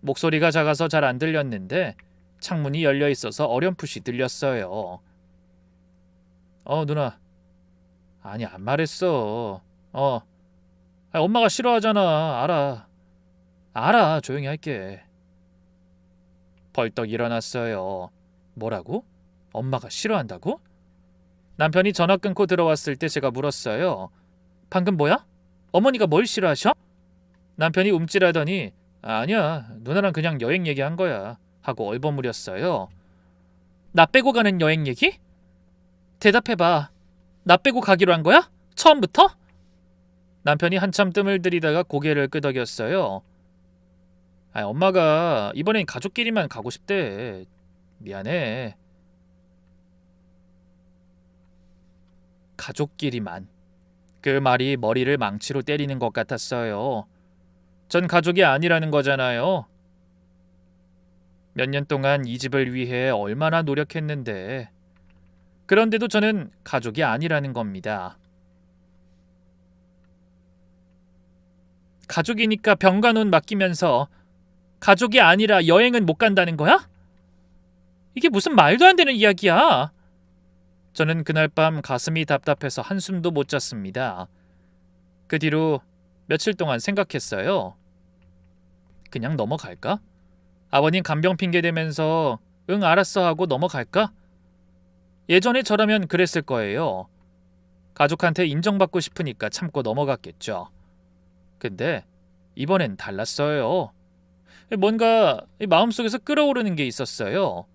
[SPEAKER 1] 목소리가 작아서 잘 안 들렸는데 창문이 열려 있어서 어렴풋이 들렸어요. 누나. 아니, 안 말했어. 엄마가 싫어하잖아. 알아. 조용히 할게. 벌떡 일어났어요. 뭐라고? 엄마가 싫어한다고? 남편이 전화 끊고 들어왔을 때 제가 물었어요. 방금 뭐야? 어머니가 뭘 싫어하셔? 남편이 움찔하더니 아니야, 누나랑 그냥 여행 얘기한 거야 하고 얼버무렸어요. 나 빼고 가는 여행 얘기? 대답해봐. 나 빼고 가기로 한 거야? 처음부터? 남편이 한참 뜸을 들이다가 고개를 끄덕였어요. 엄마가 이번엔 가족끼리만 가고 싶대. 미안해. 가족끼리만. 그 말이 머리를 망치로 때리는 것 같았어요. 전 가족이 아니라는 거잖아요. 몇 년 동안 이 집을 위해 얼마나 노력했는데. 그런데도 저는 가족이 아니라는 겁니다. 가족이니까 병간호는 맡기면서 가족이 아니라 여행은 못 간다는 거야? 이게 무슨 말도 안 되는 이야기야. 저는 그날 밤 가슴이 답답해서 한숨도 못 잤습니다. 그 뒤로 며칠 동안 생각했어요. 그냥 넘어갈까? 아버님 간병 핑계 대면서 응 알았어 하고 넘어갈까? 예전에 저라면 그랬을 거예요. 가족한테 인정받고 싶으니까 참고 넘어갔겠죠. 근데 이번엔 달랐어요. 뭔가 마음속에서 끓어오르는 게 있었어요.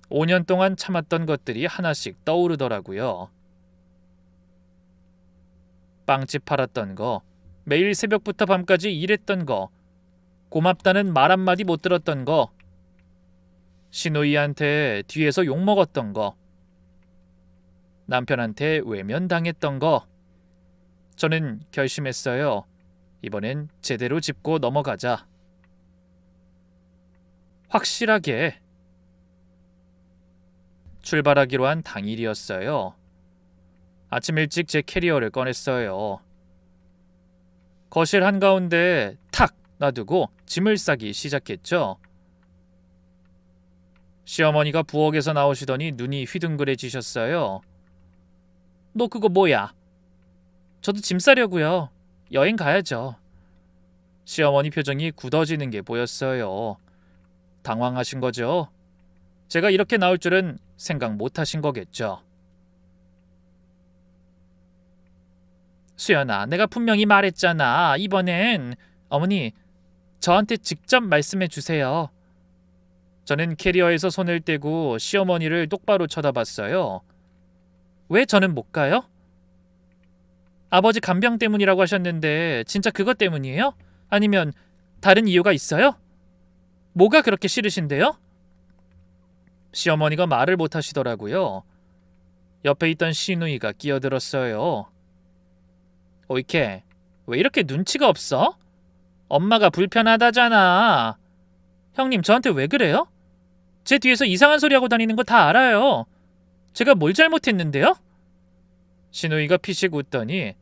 [SPEAKER 1] 5년 동안 참았던 것들이 하나씩 떠오르더라고요. 빵집 팔았던 거, 매일 새벽부터 밤까지 일했던 거, 고맙다는 말 한마디 못 들었던 거, 시누이한테 뒤에서 욕먹었던 거, 남편한테 외면당했던 거. 저는 결심했어요. 이번엔 제대로 짚고 넘어가자. 확실하게. 출발하기로 한 당일이었어요. 아침 일찍 제 캐리어를 꺼냈어요. 거실 한가운데 탁 놔두고 짐을 싸기 시작했죠. 시어머니가 부엌에서 나오시더니 눈이 휘둥그레지셨어요. 너 그거 뭐야? 저도 짐 싸려고요. 여행 가야죠. 시어머니 표정이 굳어지는 게 보였어요. 당황하신 거죠? 제가 이렇게 나올 줄은 생각 못 하신 거겠죠. 수연아, 내가 분명히 말했잖아. 이번엔 어머니, 저한테 직접 말씀해 주세요. 저는 캐리어에서 손을 떼고 시어머니를 똑바로 쳐다봤어요. 왜 저는 못 가요? 아버지 간병 때문이라고 하셨는데 진짜 그것 때문이에요? 아니면 다른 이유가 있어요? 뭐가 그렇게 싫으신데요? 시어머니가 말을 못 하시더라고요. 옆에 있던 시누이가 끼어들었어요. 오이케, 왜 이렇게 눈치가 없어? 엄마가 불편하다잖아. 형님, 저한테 왜 그래요? 제 뒤에서 이상한 소리 하고 다니는 거 다 알아요. 제가 뭘 잘못했는데요? 시누이가 피식 웃더니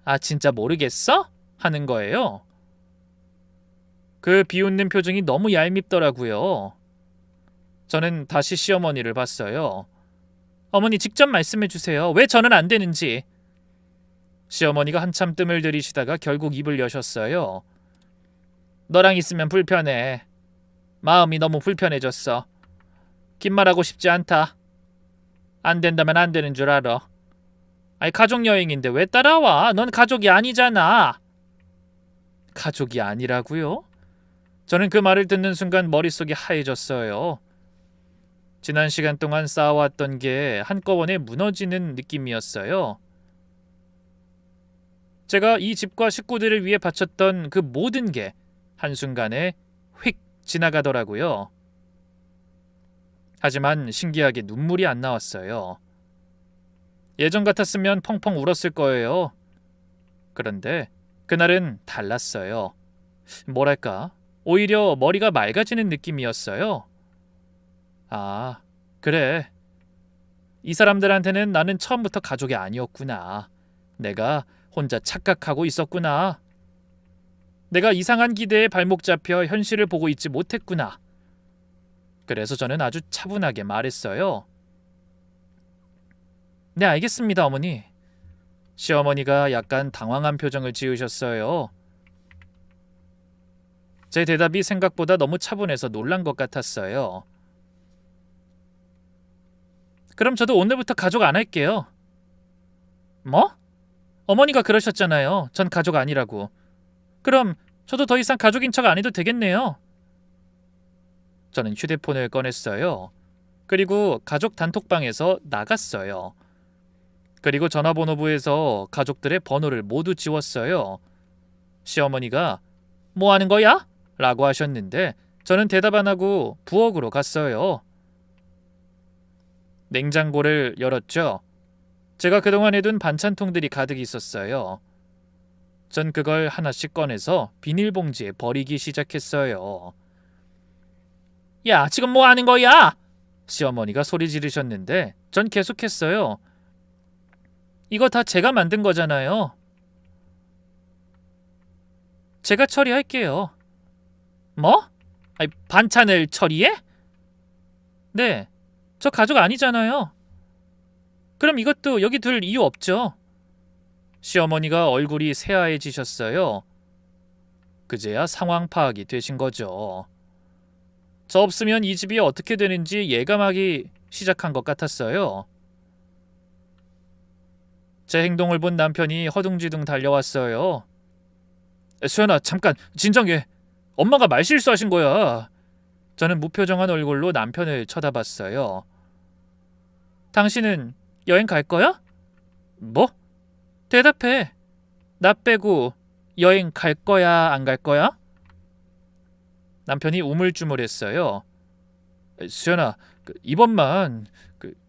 [SPEAKER 1] 아, 진짜 모르겠어? 하는 거예요. 그 비웃는 표정이 너무 얄밉더라고요. 저는 다시 시어머니를 봤어요. 어머니, 직접 말씀해 주세요. 왜 저는 안 되는지. 시어머니가 한참 뜸을 들이시다가 결국 입을 여셨어요. 너랑 있으면 불편해. 마음이 너무 불편해졌어. 긴 말하고 싶지 않다. 안 된다면 안 되는 줄 알아. 아니 가족 여행인데 왜 따라와? 넌 가족이 아니잖아. 가족이 아니라고요? 저는 그 말을 듣는 순간 머릿속이 하얘졌어요. 지난 시간 동안 쌓아왔던 게 한꺼번에 무너지는 느낌이었어요. 제가 이 집과 식구들을 위해 바쳤던 그 모든 게 한순간에 휙 지나가더라고요. 하지만 신기하게 눈물이 안 나왔어요. 예전 같았으면 펑펑 울었을 거예요. 그런데 그날은 달랐어요. 뭐랄까, 오히려 머리가 맑아지는 느낌이었어요. 아, 그래. 이 사람들한테는 나는 처음부터 가족이 아니었구나. 내가 혼자 착각하고 있었구나. 내가 이상한 기대에 발목 잡혀 현실을 보고 있지 못했구나. 그래서 저는 아주 차분하게 말했어요. 네, 알겠습니다, 어머니. 시어머니가 약간 당황한 표정을 지으셨어요. 제 대답이 생각보다 너무 차분해서 놀란 것 같았어요. 그럼 저도 오늘부터 가족 안 할게요. 뭐? 어머니가 그러셨잖아요. 전 가족 아니라고. 그럼 저도 더 이상 가족인 척 안 해도 되겠네요. 저는 휴대폰을 꺼냈어요. 그리고 가족 단톡방에서 나갔어요. 그리고 전화번호부에서 가족들의 번호를 모두 지웠어요. 시어머니가 뭐 하는 거야? 라고 하셨는데 저는 대답 안 하고 부엌으로 갔어요. 냉장고를 열었죠. 제가 그동안 해둔 반찬통들이 가득 있었어요. 전 그걸 하나씩 꺼내서 비닐봉지에 버리기 시작했어요. 야, 지금 뭐 하는 거야? 시어머니가 소리 지르셨는데 전 계속했어요. 이거 다 제가 만든 거잖아요. 제가 처리할게요. 뭐? 아니, 반찬을 처리해? 네, 저 가족 아니잖아요. 그럼 이것도 여기 둘 이유 없죠. 시어머니가 얼굴이 새하얘지셨어요. 그제야 상황 파악이 되신 거죠. 저 없으면 이 집이 어떻게 되는지 예감하기 시작한 것 같았어요. 제 행동을 본 남편이 허둥지둥 달려왔어요. 수연아, 잠깐 진정해. 엄마가 말실수하신 거야. 저는 무표정한 얼굴로 남편을 쳐다봤어요. 당신은 여행 갈 거야? 뭐? 대답해. 나 빼고 여행 갈 거야, 안 갈 거야? 남편이 우물쭈물했어요. 수연아, 이번만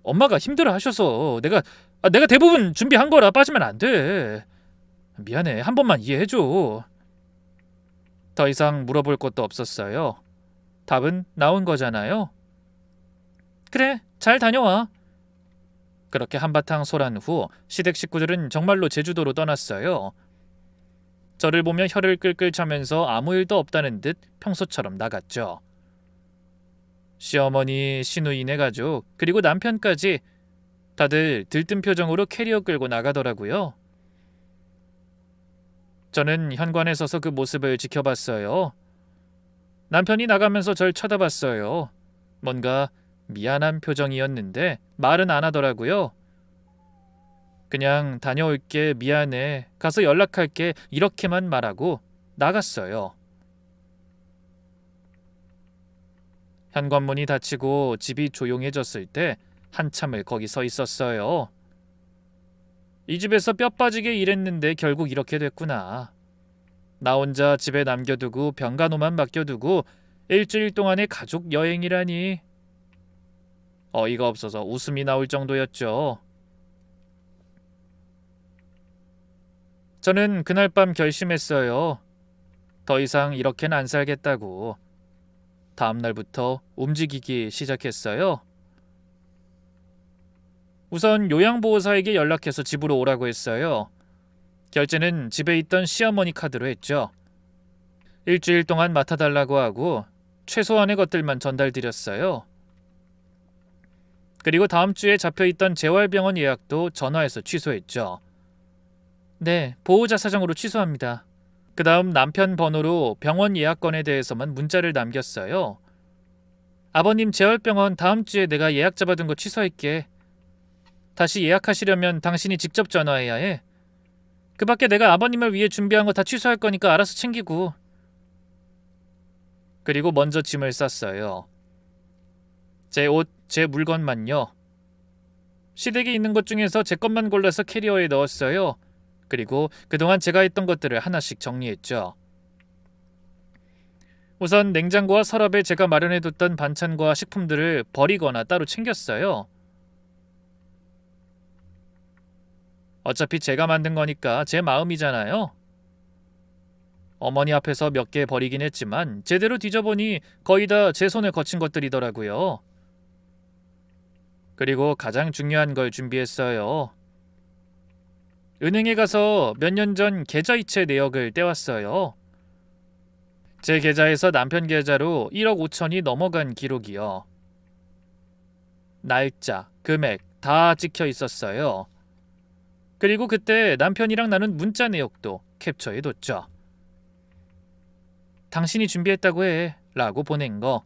[SPEAKER 1] 엄마가 힘들어 하셔서 내가 대부분 준비한 거라 빠지면 안 돼. 미안해. 한 번만 이해해줘. 더 이상 물어볼 것도 없었어요. 답은 나온 거잖아요. 그래, 잘 다녀와. 그렇게 한바탕 소란 후 시댁 식구들은 정말로 제주도로 떠났어요. 저를 보며 혀를 끌끌 차면서 아무 일도 없다는 듯 평소처럼 나갔죠. 시어머니, 시누이네 가족, 그리고 남편까지 다들 들뜬 표정으로 캐리어 끌고 나가더라고요. 저는 현관에 서서 그 모습을 지켜봤어요. 남편이 나가면서 절 쳐다봤어요. 뭔가 미안한 표정이었는데 말은 안 하더라고요. 그냥 다녀올게, 미안해, 가서 연락할게 이렇게만 말하고 나갔어요. 현관문이 닫히고 집이 조용해졌을 때 한참을 거기 서 있었어요. 이 집에서 뼈 빠지게 일했는데 결국 이렇게 됐구나. 나 혼자 집에 남겨두고 병간호만 맡겨두고 일주일 동안의 가족 여행이라니. 어이가 없어서 웃음이 나올 정도였죠. 저는 그날 밤 결심했어요. 더 이상 이렇게는 안 살겠다고. 다음 날부터 움직이기 시작했어요. 우선 요양보호사에게 연락해서 집으로 오라고 했어요. 결제는 집에 있던 시어머니 카드로 했죠. 일주일 동안 맡아달라고 하고 최소한의 것들만 전달드렸어요. 그리고 다음 주에 잡혀있던 재활병원 예약도 전화해서 취소했죠. 네, 보호자 사정으로 취소합니다. 그 다음 남편 번호로 병원 예약건에 대해서만 문자를 남겼어요. 아버님 재활병원 다음 주에 내가 예약 잡아둔 거 취소할게. 다시 예약하시려면 당신이 직접 전화해야 해. 그 밖에 내가 아버님을 위해 준비한 거 다 취소할 거니까 알아서 챙기고. 그리고 먼저 짐을 쌌어요. 제 옷, 제 물건만요. 시댁에 있는 것 중에서 제 것만 골라서 캐리어에 넣었어요. 그리고 그동안 제가 했던 것들을 하나씩 정리했죠. 우선 냉장고와 서랍에 제가 마련해뒀던 반찬과 식품들을 버리거나 따로 챙겼어요. 어차피 제가 만든 거니까 제 마음이잖아요. 어머니 앞에서 몇 개 버리긴 했지만 제대로 뒤져보니 거의 다 제 손에 거친 것들이더라고요. 그리고 가장 중요한 걸 준비했어요. 은행에 가서 몇 년 전 계좌이체 내역을 떼왔어요. 제 계좌에서 남편 계좌로 1억 5천이 넘어간 기록이요. 날짜, 금액 다 찍혀 있었어요. 그리고 그때 남편이랑 나눈 문자 내역도 캡처해뒀죠. 당신이 준비했다고 해 라고 보낸 거,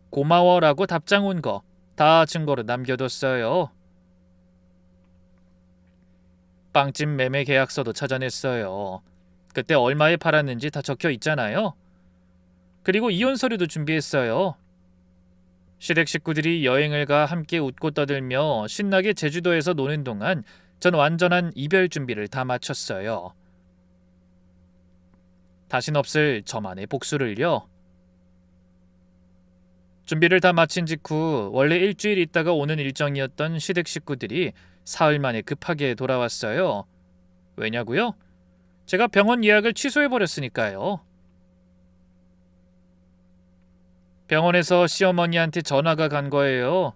[SPEAKER 1] 고마워 라고 답장 온 거 다 증거로 남겨뒀어요. 빵집 매매 계약서도 찾아냈어요. 그때 얼마에 팔았는지 다 적혀 있잖아요. 그리고 이혼 서류도 준비했어요. 시댁 식구들이 여행을 가 함께 웃고 떠들며 신나게 제주도에서 노는 동안 전 완전한 이별 준비를 다 마쳤어요. 다신 없을 저만의 복수를요. 준비를 다 마친 직후 원래 일주일 있다가 오는 일정이었던 시댁 식구들이 사흘 만에 급하게 돌아왔어요. 왜냐고요? 제가 병원 예약을 취소해버렸으니까요. 병원에서 시어머니한테 전화가 간 거예요.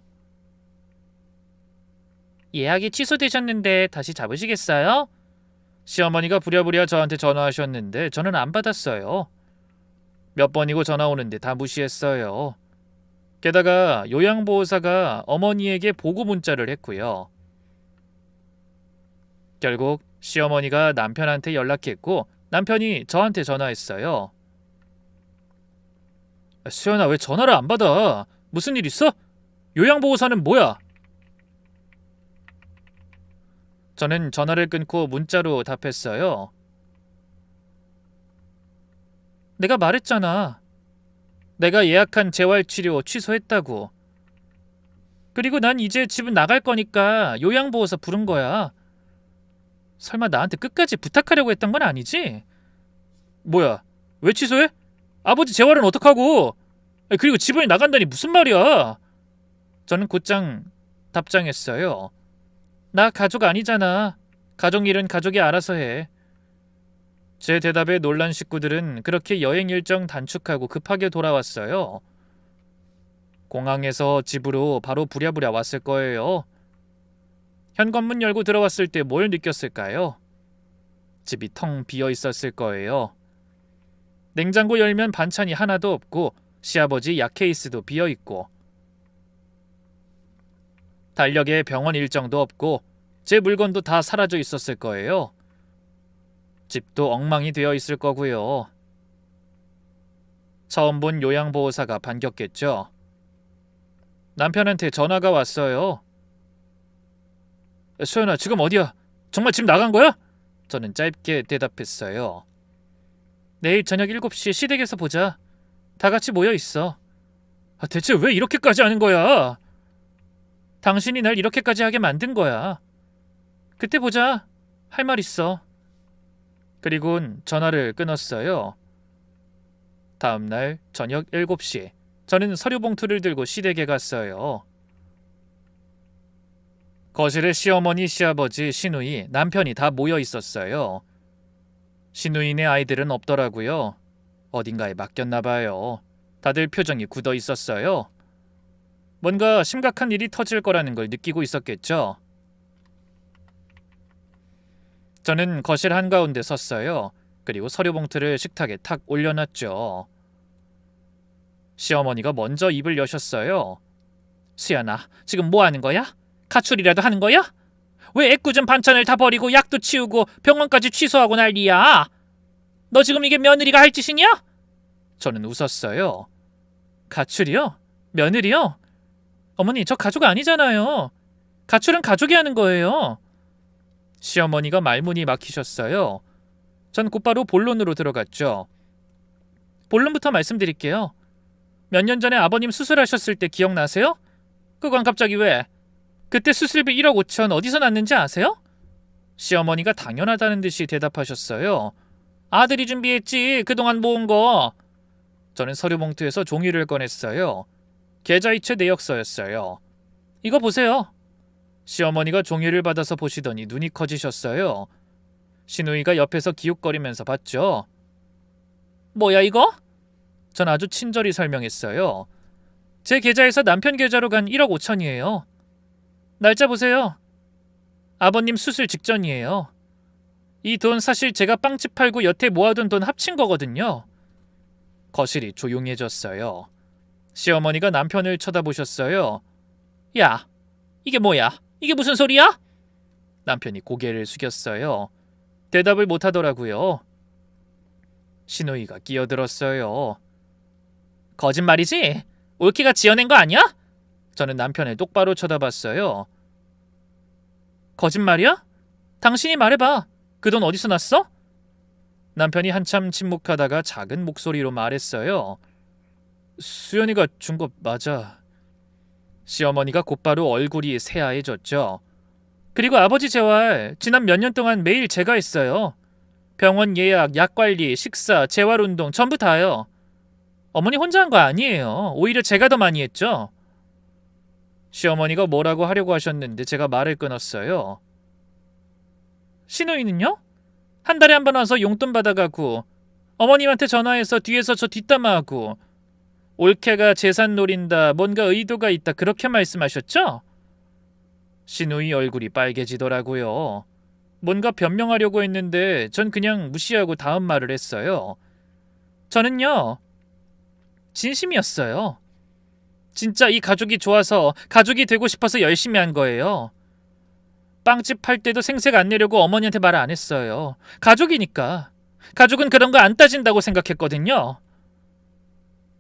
[SPEAKER 1] 예약이 취소되셨는데 다시 잡으시겠어요? 시어머니가 부랴부랴 저한테 전화하셨는데 저는 안 받았어요. 몇 번이고 전화 오는데 다 무시했어요. 게다가 요양보호사가 어머니에게 보고 문자를 했고요. 결국 시어머니가 남편한테 연락했고 남편이 저한테 전화했어요. 수연아, 왜 전화를 안 받아? 무슨 일 있어? 요양보호사는 뭐야? 저는 전화를 끊고 문자로 답했어요. 내가 말했잖아. 내가 예약한 재활치료 취소했다고. 그리고 난 이제 집은 나갈 거니까 요양보호사 부른 거야. 설마 나한테 끝까지 부탁하려고 했던 건 아니지? 뭐야, 왜 취소해? 아버지 재활은 어떡하고? 그리고 집을 나간다니 무슨 말이야? 저는 곧장 답장했어요. 나 가족 아니잖아. 가족 일은 가족이 알아서 해. 제 대답에 놀란 식구들은 그렇게 여행 일정 단축하고 급하게 돌아왔어요. 공항에서 집으로 바로 부랴부랴 왔을 거예요. 현관문 열고 들어왔을 때 뭘 느꼈을까요? 집이 텅 비어 있었을 거예요. 냉장고 열면 반찬이 하나도 없고 시아버지 약 케이스도 비어 있고 달력에 병원 일정도 없고 제 물건도 다 사라져 있었을 거예요. 집도 엉망이 되어 있을 거고요. 처음 본 요양보호사가 반겼겠죠. 남편한테 전화가 왔어요. 소연아, 지금 어디야? 정말 집 나간 거야? 저는 짧게 대답했어요. 내일 저녁 7시에 시댁에서 보자. 다 같이 모여 있어. 대체 왜 이렇게까지 하는 거야? 당신이 날 이렇게까지 하게 만든 거야. 그때 보자. 할 말 있어. 그리곤 전화를 끊었어요. 다음 날 저녁 7시 저는 서류 봉투를 들고 시댁에 갔어요. 거실에 시어머니, 시아버지, 시누이, 남편이 다 모여 있었어요. 시누이네 아이들은 없더라고요. 어딘가에 맡겼나 봐요. 다들 표정이 굳어 있었어요. 뭔가 심각한 일이 터질 거라는 걸 느끼고 있었겠죠. 저는 거실 한가운데 섰어요. 그리고 서류 봉투를 식탁에 탁 올려놨죠. 시어머니가 먼저 입을 여셨어요. 수연아, 지금 뭐 하는 거야? 가출이라도 하는 거야? 왜 애꿎은 반찬을 다 버리고 약도 치우고 병원까지 취소하고 난리야? 너 지금 이게 며느리가 할 짓이냐? 저는 웃었어요. 가출이요? 며느리요? 어머니, 저 가족 아니잖아요. 가출은 가족이 하는 거예요. 시어머니가 말문이 막히셨어요. 전 곧바로 본론으로 들어갔죠. 본론부터 말씀드릴게요. 몇 년 전에 아버님 수술하셨을 때 기억나세요? 그건 갑자기 왜? 그때 수술비 1억 5천 어디서 났는지 아세요? 시어머니가 당연하다는 듯이 대답하셨어요. 아들이 준비했지. 그동안 모은 거. 저는 서류 봉투에서 종이를 꺼냈어요. 계좌이체 내역서였어요. 이거 보세요. 시어머니가 종이를 받아서 보시더니 눈이 커지셨어요. 시누이가 옆에서 기웃거리면서 봤죠. 뭐야 이거? 전 아주 친절히 설명했어요. 제 계좌에서 남편 계좌로 간 1억 5천이에요. 날짜 보세요. 아버님 수술 직전이에요. 이 돈 사실 제가 빵집 팔고 여태 모아둔 돈 합친 거거든요. 거실이 조용해졌어요. 시어머니가 남편을 쳐다보셨어요. 야, 이게 뭐야? 이게 무슨 소리야? 남편이 고개를 숙였어요. 대답을 못하더라고요. 시누이가 끼어들었어요. 거짓말이지? 올케가 지어낸 거 아니야? 저는 남편을 똑바로 쳐다봤어요. 거짓말이야? 당신이 말해봐. 그 돈 어디서 났어? 남편이 한참 침묵하다가 작은 목소리로 말했어요. 수연이가 준 거 맞아. 시어머니가 곧바로 얼굴이 새하얘졌죠. 그리고 아버지 재활 지난 몇 년 동안 매일 제가 했어요. 병원 예약, 약 관리, 식사, 재활운동 전부 다요. 어머니 혼자 한 거 아니에요. 오히려 제가 더 많이 했죠. 시어머니가 뭐라고 하려고 하셨는데 제가 말을 끊었어요. 시누이는요? 한 달에 한 번 와서 용돈 받아가고 어머님한테 전화해서 뒤에서 저 뒷담화하고 올케가 재산 노린다, 뭔가 의도가 있다 그렇게 말씀하셨죠? 시누이 얼굴이 빨개지더라고요. 뭔가 변명하려고 했는데 전 그냥 무시하고 다음 말을 했어요. 저는요, 진심이었어요. 진짜 이 가족이 좋아서 가족이 되고 싶어서 열심히 한 거예요. 빵집 팔 때도 생색 안 내려고 어머니한테 말 안 했어요. 가족이니까. 가족은 그런 거 안 따진다고 생각했거든요.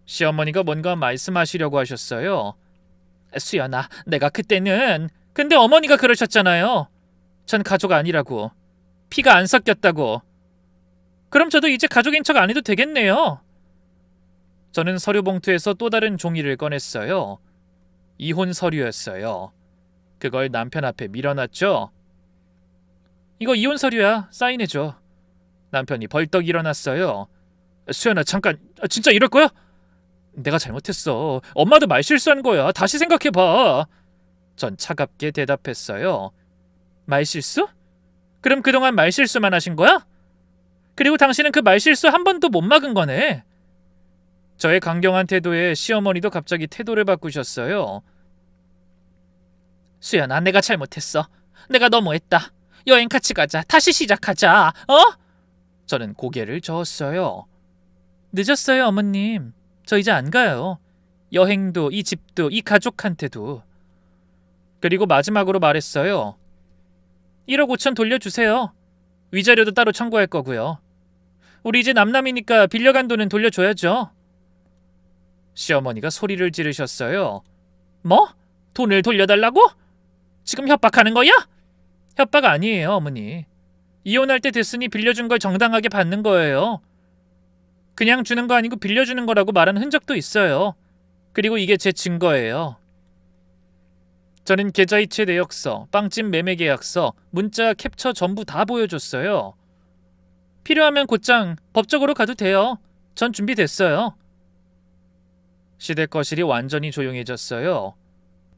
[SPEAKER 1] 시어머니가 뭔가 말씀하시려고 하셨어요. 수연아, 내가 그때는... 근데 어머니가 그러셨잖아요. 전 가족 아니라고. 피가 안 섞였다고. 그럼 저도 이제 가족인 척 안 해도 되겠네요. 저는 서류 봉투에서 또 다른 종이를 꺼냈어요. 이혼 서류였어요. 그걸 남편 앞에 밀어놨죠. 이거 이혼 서류야. 사인해줘. 남편이 벌떡 일어났어요. 수연아, 잠깐. 진짜 이럴 거야? 내가 잘못했어. 엄마도 말실수한 거야. 다시 생각해봐. 전 차갑게 대답했어요. 말실수? 그럼 그동안 말실수만 하신 거야? 그리고 당신은 그 말실수 한 번도 못 막은 거네. 저의 강경한 태도에 시어머니도 갑자기 태도를 바꾸셨어요. 수연아, 내가 잘못했어. 내가 너무했다. 여행 같이 가자. 다시 시작하자. 어? 저는 고개를 저었어요. 늦었어요, 어머님. 저 이제 안 가요. 여행도, 이 집도, 이 가족한테도. 그리고 마지막으로 말했어요. 1억 5천 돌려주세요. 위자료도 따로 청구할 거고요. 우리 이제 남남이니까 빌려간 돈은 돌려줘야죠. 시어머니가 소리를 지르셨어요. 뭐? 돈을 돌려달라고? 지금 협박하는 거야? 협박 아니에요, 어머니. 이혼할 때 됐으니 빌려준 걸 정당하게 받는 거예요. 그냥 주는 거 아니고 빌려주는 거라고 말한 흔적도 있어요. 그리고 이게 제 증거예요. 저는 계좌이체 내역서, 빵집 매매 계약서, 문자 캡처 전부 다 보여줬어요. 필요하면 곧장 법적으로 가도 돼요. 전 준비됐어요. 시댁 거실이 완전히 조용해졌어요.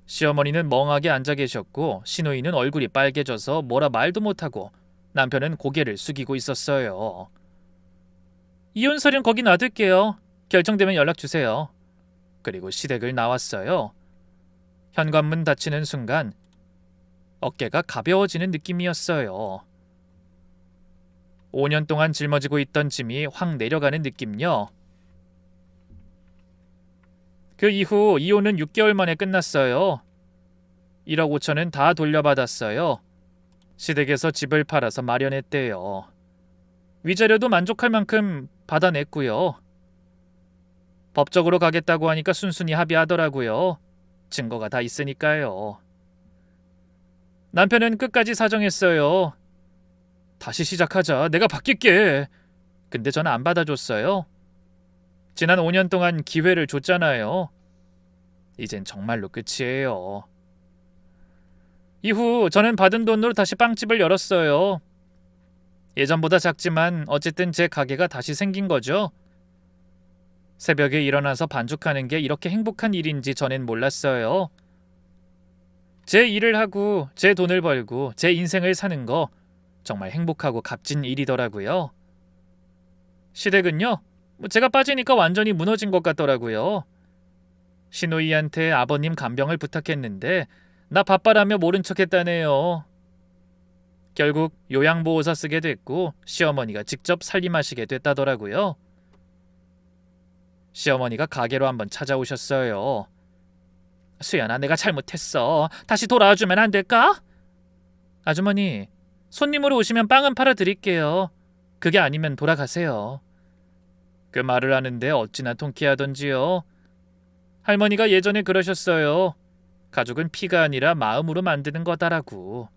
[SPEAKER 1] 시어머니는 멍하게 앉아 계셨고 시누이는 얼굴이 빨개져서 뭐라 말도 못하고 남편은 고개를 숙이고 있었어요. 이혼 서류는 거기 놔둘게요. 결정되면 연락 주세요. 그리고 시댁을 나왔어요. 현관문 닫히는 순간 어깨가 가벼워지는 느낌이었어요. 5년 동안 짊어지고 있던 짐이 확 내려가는 느낌요. 그 이후 이혼은 6개월 만에 끝났어요. 1억 5천은 다 돌려받았어요. 시댁에서 집을 팔아서 마련했대요. 위자료도 만족할 만큼 받아냈고요. 법적으로 가겠다고 하니까 순순히 합의하더라고요. 증거가 다 있으니까요. 남편은 끝까지 사정했어요. 다시 시작하자. 내가 바뀔게. 근데 저는 안 받아줬어요. 지난 5년 동안 기회를 줬잖아요. 이젠 정말로 끝이에요. 이후 저는 받은 돈으로 다시 빵집을 열었어요. 예전보다 작지만 어쨌든 제 가게가 다시 생긴 거죠. 새벽에 일어나서 반죽하는 게 이렇게 행복한 일인지 전엔 몰랐어요. 제 일을 하고 제 돈을 벌고 제 인생을 사는 거 정말 행복하고 값진 일이더라고요. 시댁은요, 제가 빠지니까 완전히 무너진 것 같더라고요. 시누이한테 아버님 간병을 부탁했는데 나 바빠라며 모른 척했다네요. 결국 요양보호사 쓰게 됐고 시어머니가 직접 살림하시게 됐다더라고요. 시어머니가 가게로 한번 찾아오셨어요. 수연아, 내가 잘못했어. 다시 돌아와주면 안 될까? 아주머니, 손님으로 오시면 빵은 팔아드릴게요. 그게 아니면 돌아가세요. 그 말을 하는데 어찌나 통쾌하던지요. 할머니가 예전에 그러셨어요. 가족은 피가 아니라 마음으로 만드는 거다라고.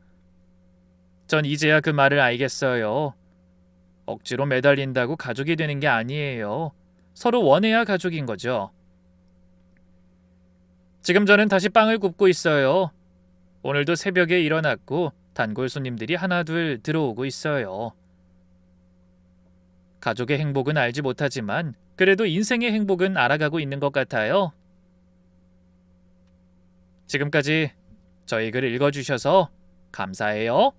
[SPEAKER 1] 전 이제야 그 말을 알겠어요. 억지로 매달린다고 가족이 되는 게 아니에요. 서로 원해야 가족인 거죠. 지금 저는 다시 빵을 굽고 있어요. 오늘도 새벽에 일어났고 단골 손님들이 하나둘 들어오고 있어요. 가족의 행복은 알지 못하지만 그래도 인생의 행복은 알아가고 있는 것 같아요. 지금까지 저희 글 읽어주셔서 감사해요.